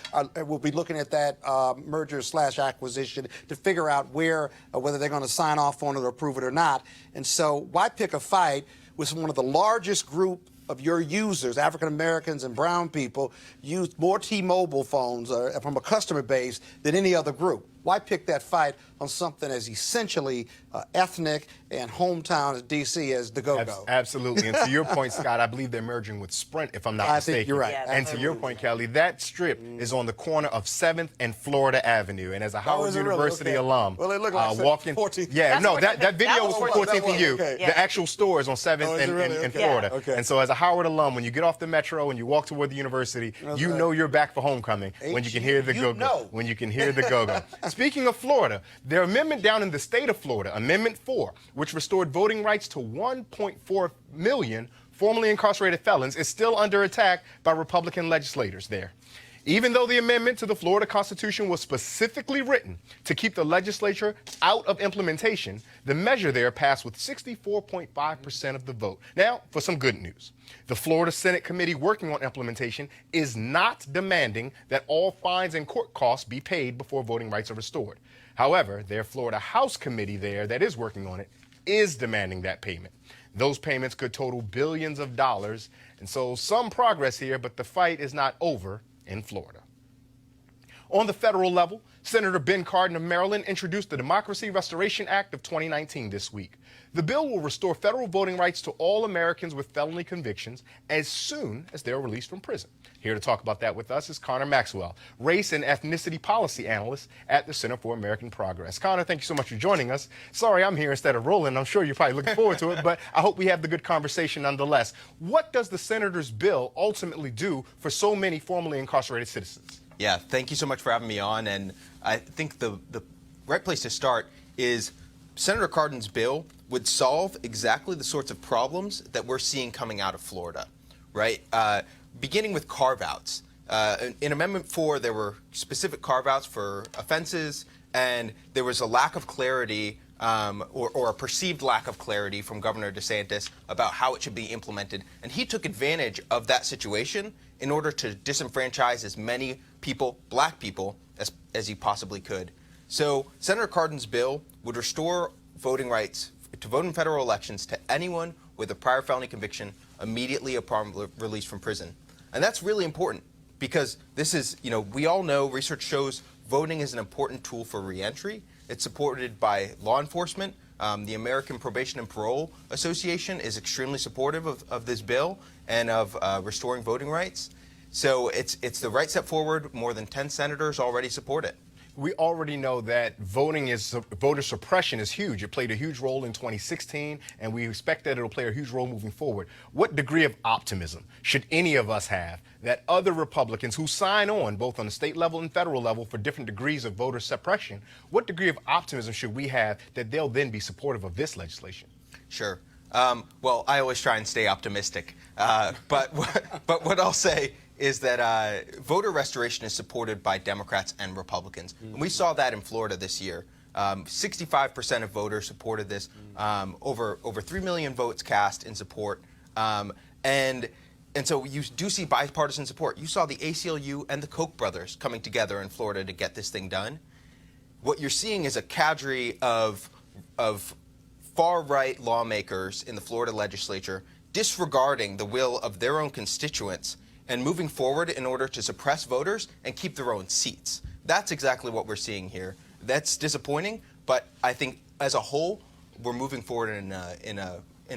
will be looking at that merger/acquisition to figure out whether they're going to sign off on it or approve it or not. And so why pick a fight with one of the largest group of your users, African Americans and brown people, use more T-Mobile phones from a customer base than any other group? Why pick that fight on something as essentially ethnic and hometown as D.C. as the go-go? Absolutely. And to your point, Scott, I believe they're merging with Sprint, if I'm not mistaken. I think you're right. Yeah, and to your point, Kelly, that strip is on the corner of 7th and Florida Avenue. And as a Howard University alum, well, it looked like walking 14th. Yeah, no, that video was from 14th and U. Okay. The actual store is on 7th and Florida. Okay. And so as a Howard alum, when you get off the metro and you walk toward the university, you know you're back for homecoming when you can hear the go-go. When you can hear the go-go. Speaking of Florida, their amendment down in the state of Florida, Amendment 4, which restored voting rights to 1.4 million formerly incarcerated felons, is still under attack by Republican legislators there. Even though the amendment to the Florida Constitution was specifically written to keep the legislature out of implementation, the measure there passed with 64.5% of the vote. Now, for some good news. The Florida Senate committee working on implementation is not demanding that all fines and court costs be paid before voting rights are restored. However, their Florida House committee there that is working on it is demanding that payment. Those payments could total billions of dollars, and so some progress here, but the fight is not over in Florida. On the federal level, Senator Ben Cardin of Maryland introduced the Democracy Restoration Act of 2019 this week. The bill will restore federal voting rights to all Americans with felony convictions as soon as they're released from prison. Here to talk about that with us is Connor Maxwell, race and ethnicity policy analyst at the Center for American Progress. Connor, thank you so much for joining us. Sorry I'm here instead of Roland. I'm sure you're probably looking forward to it, but I hope we have the good conversation nonetheless. What does the senator's bill ultimately do for so many formerly incarcerated citizens? Yeah, thank you so much for having me on. And I think the right place to start is Senator Cardin's bill would solve exactly the sorts of problems that we're seeing coming out of Florida, right? Beginning with carve-outs. In Amendment 4, there were specific carve-outs for offenses, and there was a lack of clarity or a perceived lack of clarity from Governor DeSantis about how it should be implemented. And he took advantage of that situation in order to disenfranchise as many people, black people, as he possibly could. So Senator Cardin's bill would restore voting rights to vote in federal elections to anyone with a prior felony conviction immediately upon release from prison. And that's really important because this is, we all know research shows voting is an important tool for reentry. It's supported by law enforcement. The American Probation and Parole Association is extremely supportive of this bill and of restoring voting rights. So it's the right step forward. More than 10 senators already support it. We already know that voter suppression is huge. It played a huge role in 2016, and we expect that it'll play a huge role moving forward. What degree of optimism should any of us have that other Republicans who sign on, both on the state level and federal level, for different degrees of voter suppression, what degree of optimism should we have that they'll then be supportive of this legislation? Sure. Well, I always try and stay optimistic. But what I'll say is that voter restoration is supported by Democrats and Republicans. And we saw that in Florida this year. 65% of voters supported this, over 3 million votes cast in support. And so you do see bipartisan support. You saw the ACLU and the Koch brothers coming together in Florida to get this thing done. What you're seeing is a cadre of far-right lawmakers in the Florida legislature disregarding the will of their own constituents and moving forward in order to suppress voters and keep their own seats. That's exactly what we're seeing here. That's disappointing, but I think as a whole, we're moving forward in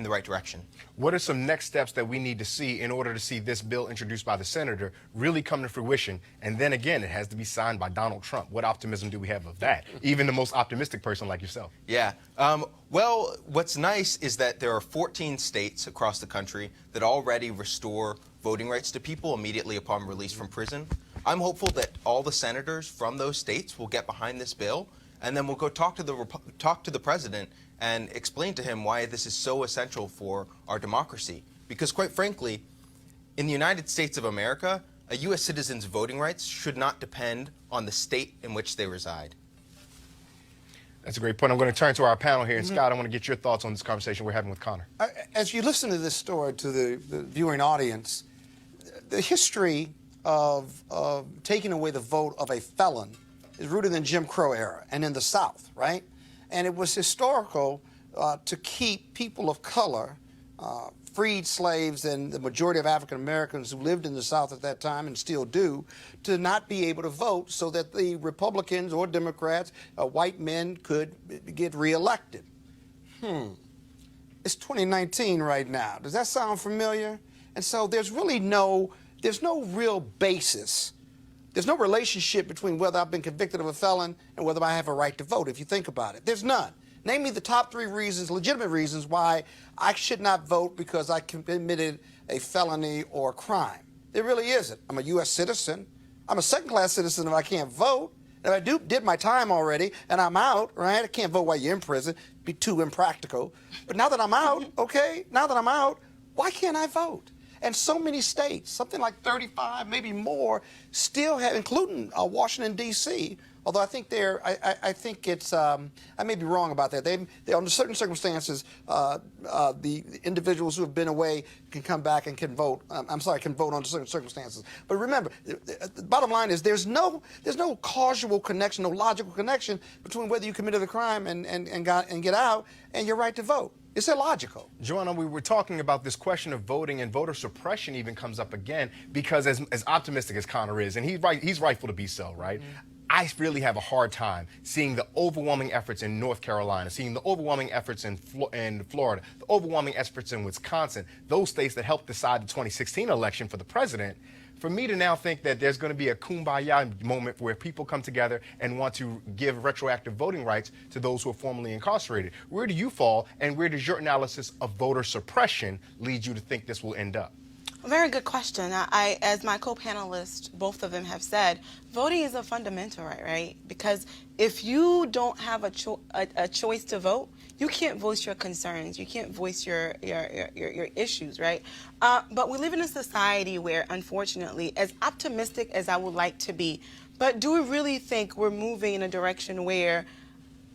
the right direction. What are some next steps that we need to see in order to see this bill introduced by the senator really come to fruition? And then again, it has to be signed by Donald Trump. What optimism do we have of that? Even the most optimistic person like yourself. Yeah. Well, what's nice is that there are 14 states across the country that already restore voting rights to people immediately upon release from prison. I'm hopeful that all the senators from those states will get behind this bill, and then we'll go talk to the president and explain to him why this is so essential for our democracy. Because quite frankly, in the United States of America, a U.S. citizen's voting rights should not depend on the state in which they reside. That's a great point. I'm going to turn to our panel here. And Scott, I want to get your thoughts on this conversation we're having with Connor. As you listen to this story to the viewing audience, the history of taking away the vote of a felon is rooted in Jim Crow era and in the South, right? And it was historical to keep people of color, freed slaves and the majority of African Americans who lived in the South at that time and still do, to not be able to vote so that the Republicans or Democrats, white men, could get reelected. It's 2019 right now. Does that sound familiar? And so there's no real basis. There's no relationship between whether I've been convicted of a felon and whether I have a right to vote, if you think about it. There's none. Name me the top 3 reasons, legitimate reasons, why I should not vote because I committed a felony or a crime. There really isn't. I'm a U.S. citizen. I'm a second-class citizen if I can't vote. If I did my time already and I'm out, right? I can't vote while you're in prison. It'd be too impractical. But now that I'm out, okay, why can't I vote? And so many states, something like 35, maybe more, still have, including Washington, D.C., although I think I think it's, I may be wrong about that. They under certain circumstances, the individuals who have been away can come back and can vote. Can vote under certain circumstances. But remember, the bottom line is there's no causal connection, no logical connection between whether you committed a crime and get out and your right to vote. It's illogical. Joanna, we were talking about this question of voting, and voter suppression even comes up again because as optimistic as Connor is, and he's rightful to be so, right? I really have a hard time seeing the overwhelming efforts in North Carolina, seeing the overwhelming efforts in Florida, the overwhelming efforts in Wisconsin, those states that helped decide the 2016 election for the president. For me to now think that there's going to be a kumbaya moment where people come together and want to give retroactive voting rights to those who are formerly incarcerated. Where do you fall, and where does your analysis of voter suppression lead you to think this will end up? A very good question. As my co-panelists, both of them have said, voting is a fundamental right? Because if you don't have a choice to vote, you can't voice your concerns. You can't voice your issues, right? But we live in a society where, unfortunately, as optimistic as I would like to be, but do we really think we're moving in a direction where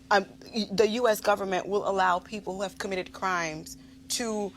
the U.S. government will allow people who have committed crimes to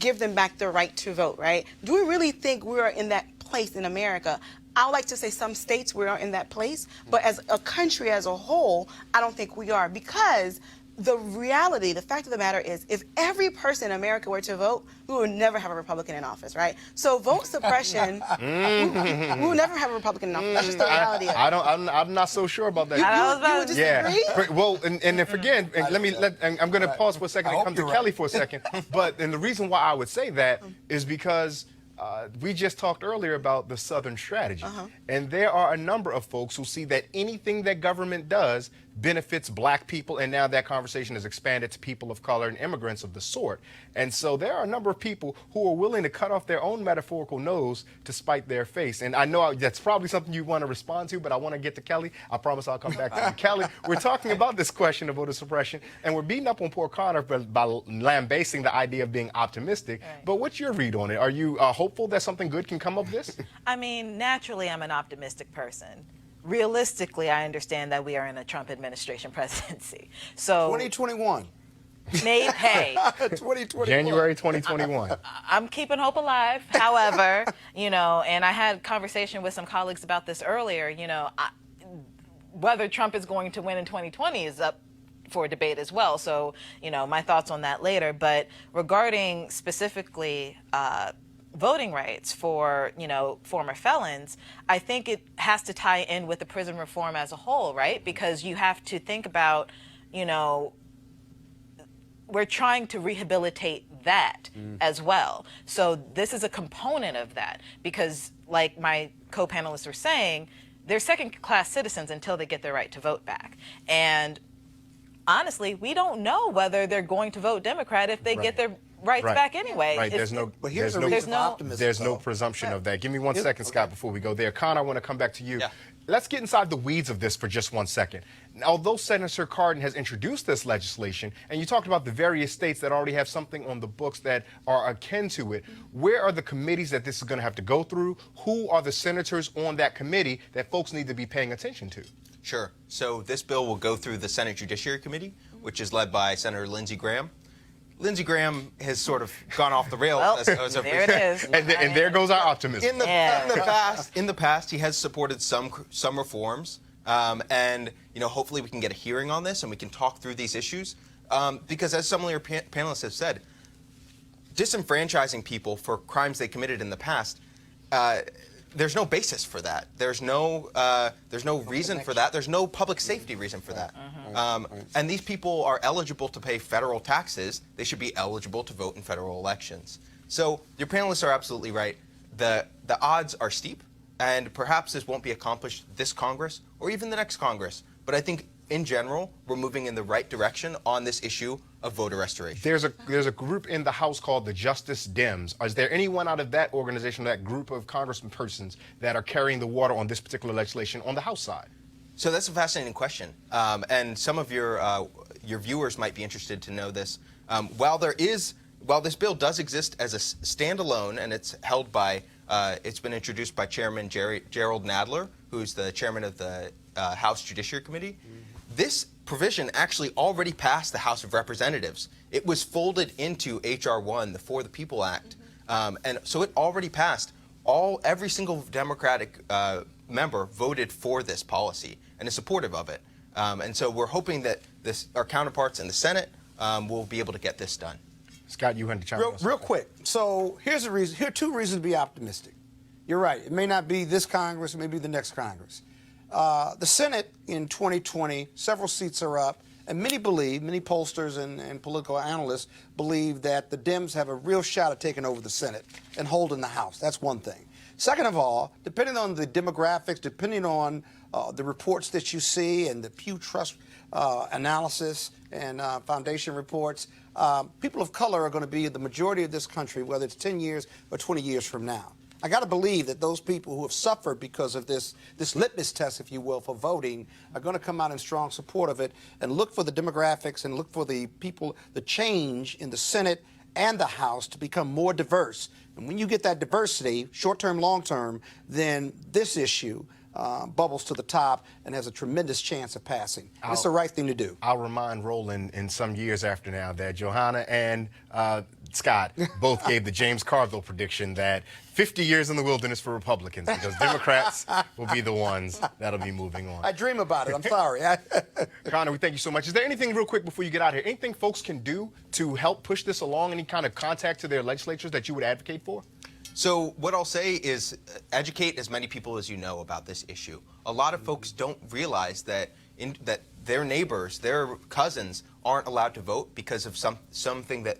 give them back their right to vote, right? Do we really think we are in that place in America? I would like to say some states we are in that place, but as a country as a whole, I don't think we are, because the reality, the fact of the matter is, if every person in America were to vote, we would never have a Republican in office, right? So vote suppression, we would never have a Republican in office. That's just the reality of it. I'm not so sure about that. You would disagree? Yeah. Well, and if again, I'm going to pause for a second and come to Kelly for a second. And the reason why I would say that is because we just talked earlier about the Southern strategy. And there are a number of folks who see that anything that government does benefits black people, and now that conversation has expanded to people of color and immigrants of the sort. And so there are a number of people who are willing to cut off their own metaphorical nose to spite their face. And I know that's probably something you want to respond to, but I want to get to Kelly. I promise I'll come back to you. Kelly, we're talking about this question of voter suppression, and we're beating up on poor Connor by lambasting the idea of being optimistic. Right. But what's your read on it? Are you hopeful that something good can come of this? I mean, naturally, I'm an optimistic person. Realistically, I understand that we are in a Trump administration presidency. So 2021. Hey. 2021. January 2021. I'm keeping hope alive. However, and I had a conversation with some colleagues about this earlier, whether Trump is going to win in 2020 is up for debate as well. So, my thoughts on that later. But regarding specifically voting rights for, former felons, I think it has to tie in with the prison reform as a whole, right? Because you have to think about, we're trying to rehabilitate that as well. So this is a component of that because, like my co-panelists were saying, they're second-class citizens until they get their right to vote back. And honestly, we don't know whether they're going to vote Democrat if they get their rights back anyway. Right. There's no presumption of that. Give me 1 second, Scott, before we go there. Connor, I want to come back to you. Yeah. Let's get inside the weeds of this for just 1 second. Although Senator Cardin has introduced this legislation, and you talked about the various states that already have something on the books that are akin to it, where are the committees that this is going to have to go through? Who are the senators on that committee that folks need to be paying attention to? Sure. So this bill will go through the Senate Judiciary Committee, which is led by Senator Lindsey Graham. Lindsey Graham has sort of gone off the rails. Well, there it is. and there goes our optimism. In the past, he has supported some reforms, and hopefully we can get a hearing on this and we can talk through these issues. Because as some of your panelists have said, disenfranchising people for crimes they committed in the past, there's no basis for that. There's no reason for that. There's no public safety reason for that. And these people are eligible to pay federal taxes. They should be eligible to vote in federal elections. So your panelists are absolutely right. The odds are steep, and perhaps this won't be accomplished this Congress or even the next Congress. But I think in general, we're moving in the right direction on this issue of voter restoration. There's a group in the House called the Justice Dems. Is there anyone out of that organization, that group of congresspersons that are carrying the water on this particular legislation on the House side? So that's a fascinating question, and some of your viewers might be interested to know this. While this bill does exist as a standalone, and it's held by, it's been introduced by Chairman Gerald Nadler, who's the chairman of the House Judiciary Committee. This provision actually already passed the House of Representatives. It was folded into H.R. 1, the For the People Act, and so it already passed. Every single Democratic member voted for this policy and is supportive of it. And so we're hoping that our counterparts in the Senate will be able to get this done. Scott, you had to chime in. Real quick. So here's the reason. Here are two reasons to be optimistic. You're right. It may not be this Congress. It may be the next Congress. The Senate in 2020, several seats are up, and many pollsters and political analysts believe that the Dems have a real shot at taking over the Senate and holding the House. That's one thing. Second of all, depending on the demographics, depending on the reports that you see and the Pew Trust analysis and foundation reports, people of color are going to be the majority of this country, whether it's 10 years or 20 years from now. I got to believe that those people who have suffered because of this litmus test, if you will, for voting are going to come out in strong support of it and look for the demographics and look for the change in the Senate and the House to become more diverse. And when you get that diversity, short-term, long-term, then this issue bubbles to the top and has a tremendous chance of passing. It's the right thing to do. I'll remind Roland in some years after now that Johanna and Scott both gave the James Carville prediction that 50 years in the wilderness for Republicans, because Democrats will be the ones that'll be moving on. I dream about it. I'm sorry. Connor, we thank you so much. Is there anything real quick before you get out here, anything folks can do to help push this along, any kind of contact to their legislatures that you would advocate for? So what I'll say is educate as many people as you know about this issue. A lot of folks don't realize that that their neighbors, their cousins, aren't allowed to vote because of something that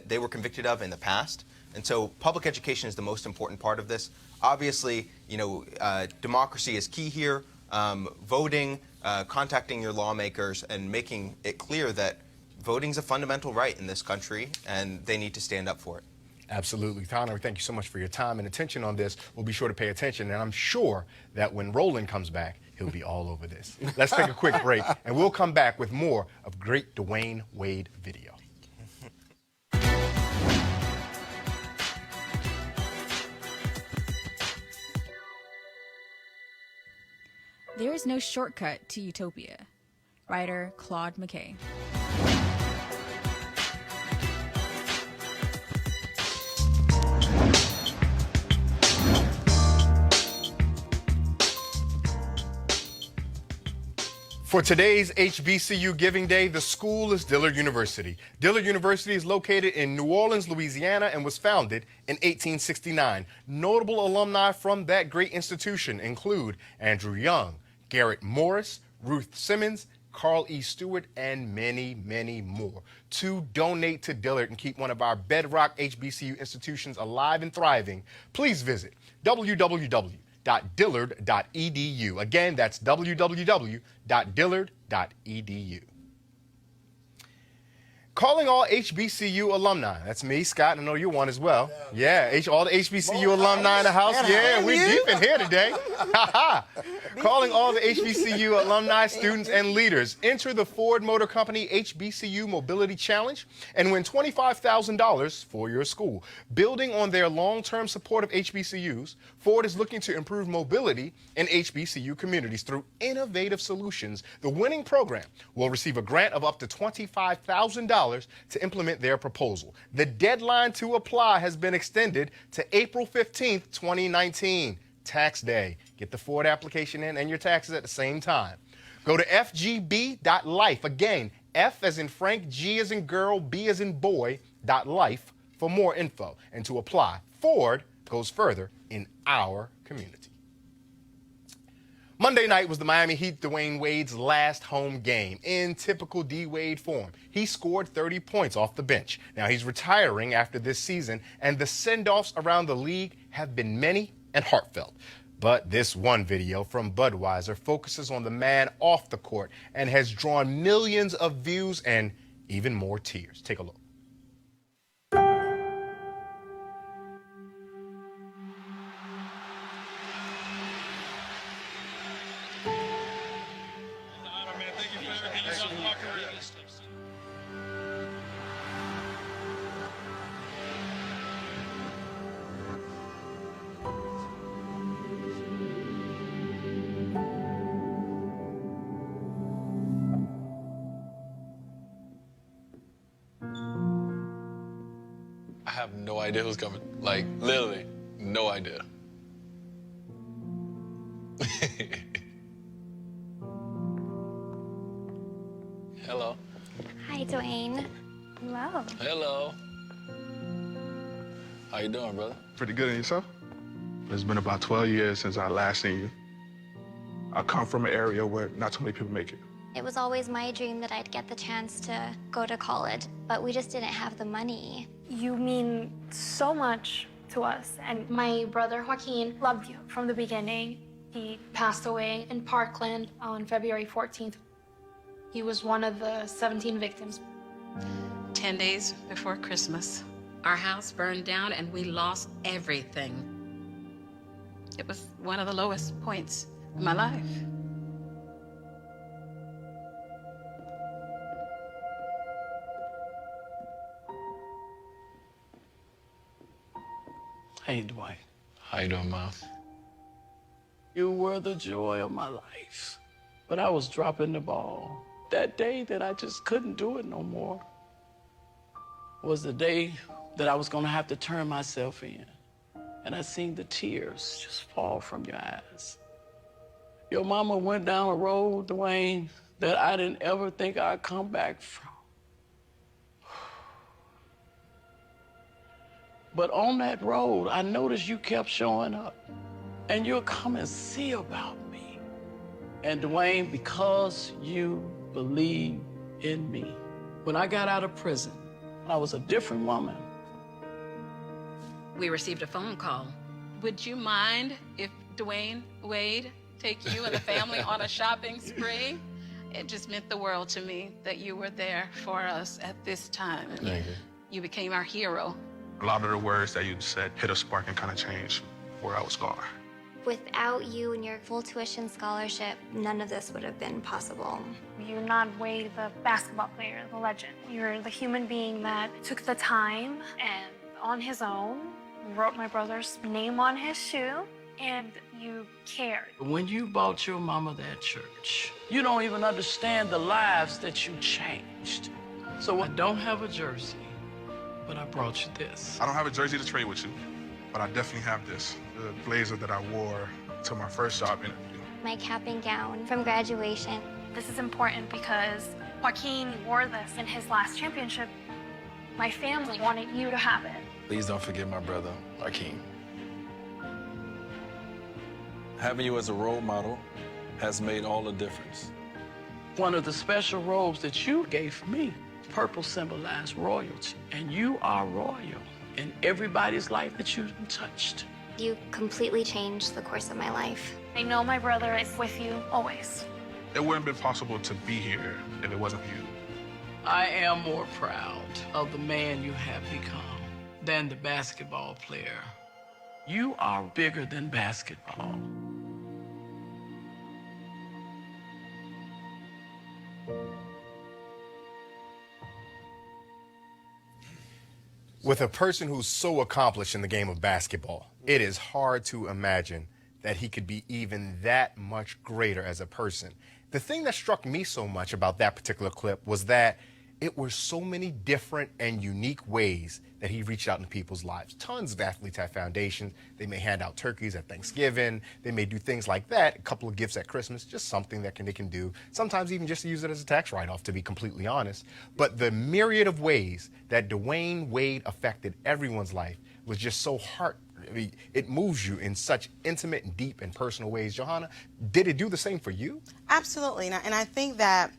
they were convicted of in the past. And so public education is the most important part of this. Obviously, democracy is key here. Voting, contacting your lawmakers, and making it clear that voting is a fundamental right in this country, and they need to stand up for it. Absolutely. Connor, thank you so much for your time and attention on this. We'll be sure to pay attention, and I'm sure that when Roland comes back, he'll be all over this. Let's take a quick break, and we'll come back with more of great Dwayne Wade video. There is no shortcut to utopia. Writer Claude McKay. For today's HBCU Giving Day, the school is Dillard University. Dillard University is located in New Orleans, Louisiana, and was founded in 1869. Notable alumni from that great institution include Andrew Young, Garrett Morris, Ruth Simmons, Carl E. Stewart, and many, many more. To donate to Dillard and keep one of our bedrock HBCU institutions alive and thriving, please visit www.dillard.edu. Again, that's www.dillard.edu. Calling all HBCU alumni. That's me, Scott. I know you're one as well. Yeah, all the HBCU alumni in the house. Yeah, we deep in here today. Calling all the HBCU alumni, students, and leaders. Enter the Ford Motor Company HBCU Mobility Challenge and win $25,000 for your school. Building on their long-term support of HBCUs, Ford is looking to improve mobility in HBCU communities through innovative solutions. The winning program will receive a grant of up to $25,000 to implement their proposal. The deadline to apply has been extended to April 15th, 2019, tax day. Get the Ford application in and your taxes at the same time. Go to fgb.life. Again, F as in Frank, G as in girl, B as in boy, .life for more info. And to apply, Ford goes further in our community. Monday night was the Miami Heat Dwayne Wade's last home game. In typical D. Wade form, he scored 30 points off the bench. Now he's retiring after this season, and the send-offs around the league have been many and heartfelt. But this one video from Budweiser focuses on the man off the court and has drawn millions of views and even more tears. Take a look. I have no idea who's coming. Like, literally, no idea. Hello. Hi, Dwayne. Hello. Hello. How you doing, brother? Pretty good, and yourself? It's been about 12 years since I last seen you. I come from an area where not too many people make it. It was always my dream that I'd get the chance to go to college, but we just didn't have the money. You mean so much to us, and my brother Joaquin loved you from the beginning. He passed away in Parkland on February 14th. He was one of the 17 victims. 10 days before Christmas, our house burned down and we lost everything. It was one of the lowest points in my life. Hey, Dwayne. How you doing, Miles? You were the joy of my life, but I was dropping the ball. That day that I just couldn't do it no more was the day that I was gonna have to turn myself in. And I seen the tears just fall from your eyes. Your mama went down a road, Dwayne, that I didn't ever think I'd come back from. But on that road, I noticed you kept showing up. And you'll come and see about me. And Dwayne, because you believe in me. When I got out of prison, I was a different woman. We received a phone call. Would you mind if Dwayne Wade take you and the family on a shopping spree? It just meant the world to me that you were there for us at this time. Thank you. You became our hero. A lot of the words that you said hit a spark and kind of changed where I was going. Without you and your full tuition scholarship, none of this would have been possible. You're not Wade, the basketball player, the legend. You're the human being that took the time and on his own wrote my brother's name on his shoe, and you cared. When you bought your mama that church, you don't even understand the lives that you changed. So I don't have a jersey, but I brought you this. I don't have a jersey to trade with you, but I definitely have this, the blazer that I wore to my first job interview. My cap and gown from graduation. This is important because Joaquin wore this in his last championship. My family wanted you to have it. Please don't forget my brother, Joaquin. Having you as a role model has made all the difference. One of the special robes that you gave me, purple symbolized royalty, and you are royal in everybody's life that you've touched. You completely changed the course of my life. I know my brother is with you always. It wouldn't have been possible to be here if it wasn't for you. I am more proud of the man you have become than the basketball player. You are bigger than basketball. With a person who's so accomplished in the game of basketball, it is hard to imagine that he could be even that much greater as a person. The thing that struck me so much about that particular clip was that it were so many different and unique ways that he reached out into people's lives. Tons of athletes have foundations. They may hand out turkeys at Thanksgiving. They may do things like that, a couple of gifts at Christmas, just something that they can do. Sometimes even just to use it as a tax write-off, to be completely honest. But the myriad of ways that Dwayne Wade affected everyone's life was just so it moves you in such intimate and deep and personal ways. Johanna, did it do the same for you? Absolutely, and I think that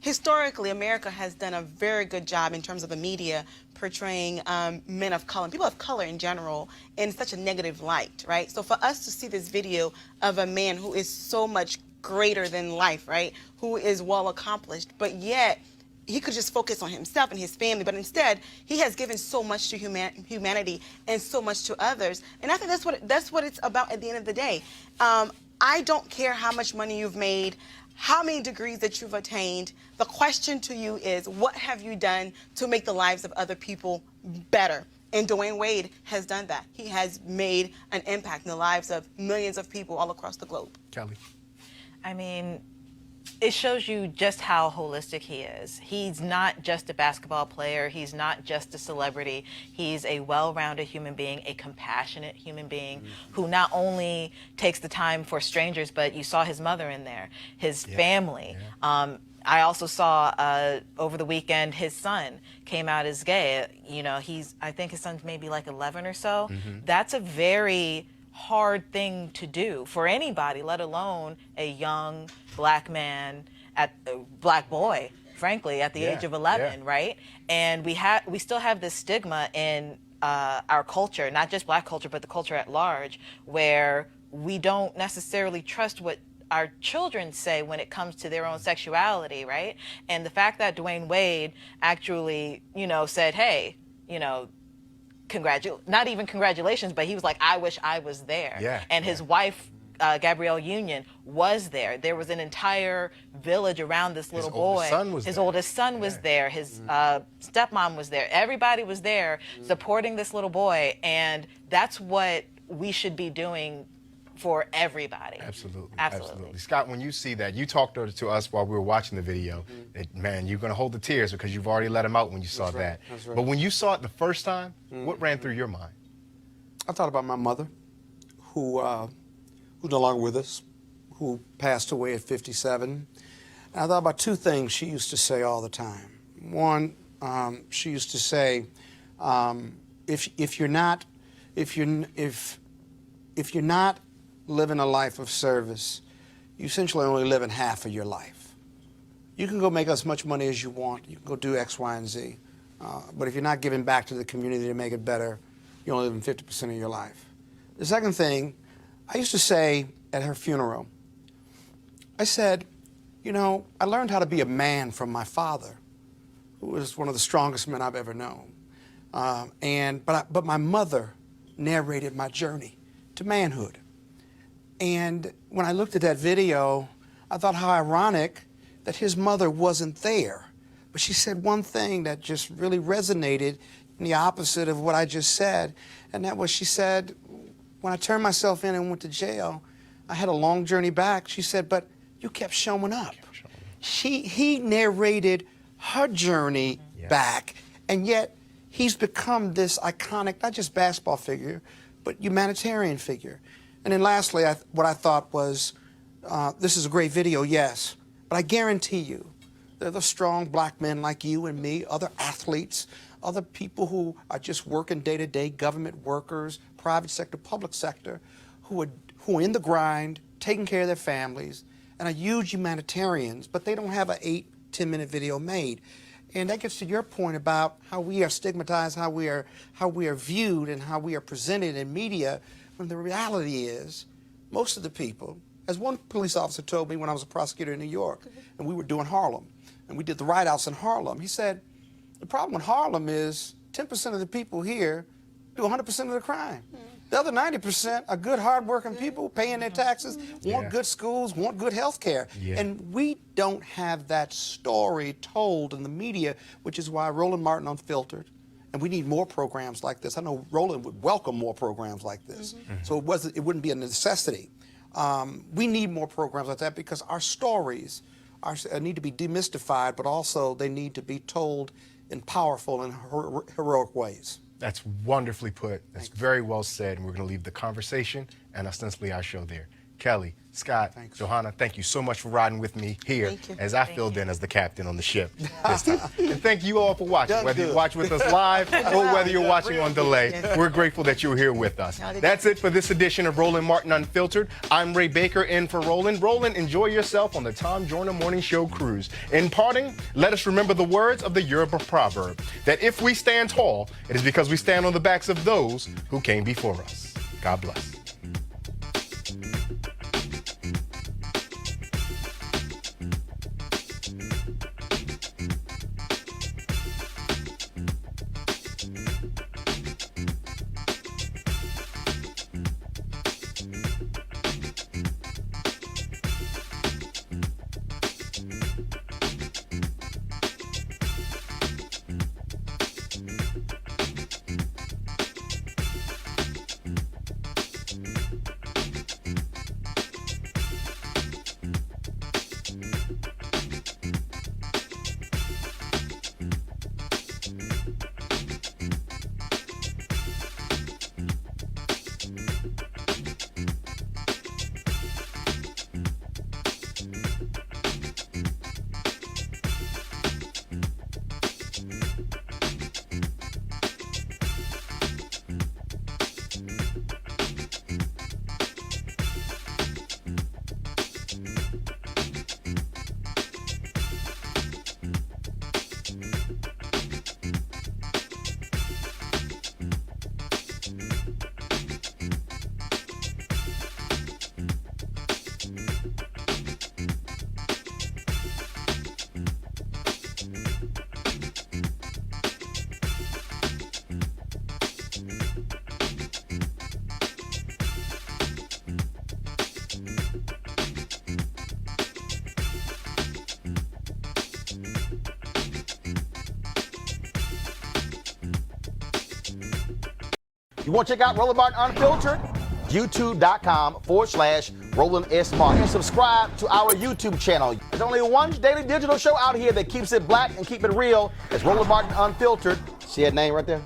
historically, America has done a very good job in terms of the media portraying men of color, people of color in general, in such a negative light, right? So for us to see this video of a man who is so much greater than life, right, who is well accomplished, but yet he could just focus on himself and his family, but instead he has given so much to humanity and so much to others. And I think that's what it's about at the end of the day. I don't care how much money you've made, how many degrees that you've attained. The question to you is, what have you done to make the lives of other people better? And Dwayne Wade has done that. He has made an impact in the lives of millions of people all across the globe. Kelly. I mean, it shows you just how holistic he is. He's not just a basketball player. He's not just a celebrity. He's a well-rounded human being, a compassionate human being who not only takes the time for strangers, but you saw his mother in there, his family. I also saw over the weekend his son came out as gay. You know, I think his son's maybe like 11 or so. That's a very hard thing to do for anybody, let alone a young black man, black boy, frankly, at the age of 11, right? And we still have this stigma in our culture, not just black culture, but the culture at large, where we don't necessarily trust what our children say when it comes to their own sexuality, right? And the fact that Dwayne Wade actually, said, hey, not even congratulations, but he was like, I wish I was there. And his wife, Gabrielle Union, was there. There was an entire village around this little boy. His oldest son was there. His stepmom was there. Everybody was there supporting this little boy. And that's what we should be doing for everybody. Absolutely. Scott, when you see that, you talked to us while we were watching the video, that, man, you're going to hold the tears because you've already let them out when you saw that. That's right. But when you saw it the first time, what ran through your mind? I thought about my mother, who's no longer with us, who passed away at 57. And I thought about two things she used to say all the time. One, she used to say, if you're not living a life of service, you essentially only living half of your life. You can go make as much money as you want. You can go do X, Y, and Z. But if you're not giving back to the community to make it better, you're only living 50% of your life. The second thing, I used to say at her funeral, I said, you know, I learned how to be a man from my father, who was one of the strongest men I've ever known. But my mother narrated my journey to manhood. And when I looked at that video, I thought how ironic that his mother wasn't there. But she said one thing that just really resonated in the opposite of what I just said. And that was, she said, when I turned myself in and went to jail, I had a long journey back. She said, but you kept showing up. He narrated her journey back, and yet he's become this iconic, not just basketball figure, but humanitarian figure. And then lastly, what I thought was, this is a great video, yes, but I guarantee you, there are the strong black men like you and me, other athletes, other people who are just working day-to-day, government workers, private sector, public sector, who are in the grind, taking care of their families, and are huge humanitarians, but they don't have an 8-10-minute video made. And that gets to your point about how we are stigmatized, how we are viewed, and how we are presented in media, when the reality is, most of the people, as one police officer told me when I was a prosecutor in New York, and we were doing Harlem, and we did the write-outs in Harlem, he said, the problem with Harlem is 10% of the people here do 100% of the crime. The other 90% are good, hard-working people paying their taxes, want good schools, want good health care. And we don't have that story told in the media, which is why Roland Martin Unfiltered, and we need more programs like this. I know Roland would welcome more programs like this. So it wouldn't be a necessity. We need more programs like that because our stories need to be demystified, but also they need to be told in powerful and heroic ways. That's wonderfully put. That's very well said. And we're going to leave the conversation and ostensibly our show there. Kelly, Scott, Johanna, thank you so much for riding with me here as I filled in as the captain on the ship this time. And thank you all for watching, whether you watch with us live or whether you're watching on delay. We're grateful that you're here with us. That's it for this edition of Roland Martin Unfiltered. I'm Ray Baker in for Roland. Roland, enjoy yourself on the Tom Joyner Morning Show cruise. In parting, let us remember the words of the Yoruba proverb, that if we stand tall, it is because we stand on the backs of those who came before us. God bless. You want to check out Roland Martin Unfiltered? youtube.com/Roland S. Martin. And subscribe to our YouTube channel. There's only one daily digital show out here that keeps it black and keep it real. It's Roland Martin Unfiltered. See that name right there?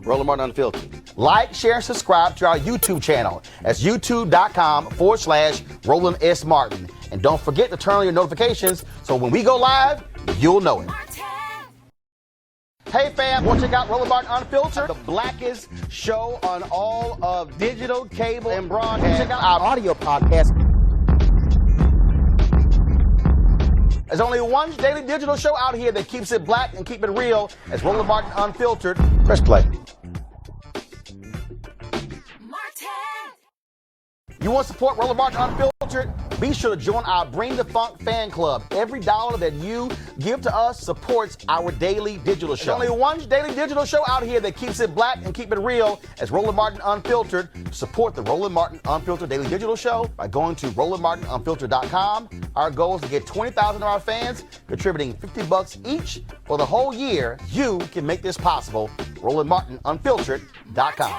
Roland Martin Unfiltered. Like, share, and subscribe to our YouTube channel. That's youtube.com/Roland S. Martin. And don't forget to turn on your notifications so when we go live, you'll know it. Hey fam, want to check out Roland Martin Unfiltered, the blackest show on all of digital, cable, and broadcast. Check out our audio podcast. There's only one daily digital show out here that keeps it black and keep it real. It's Roland Martin Unfiltered. Press play. You want to support Roland Martin Unfiltered? Be sure to join our Bring the Funk fan club. Every dollar that you give to us supports our daily digital show. There's only one daily digital show out here that keeps it black and keep it real. It's Roland Martin Unfiltered. Support the Roland Martin Unfiltered daily digital show by going to RolandMartinUnfiltered.com. Our goal is to get 20,000 of our fans contributing $50 each for the whole year. You can make this possible. RolandMartinUnfiltered.com.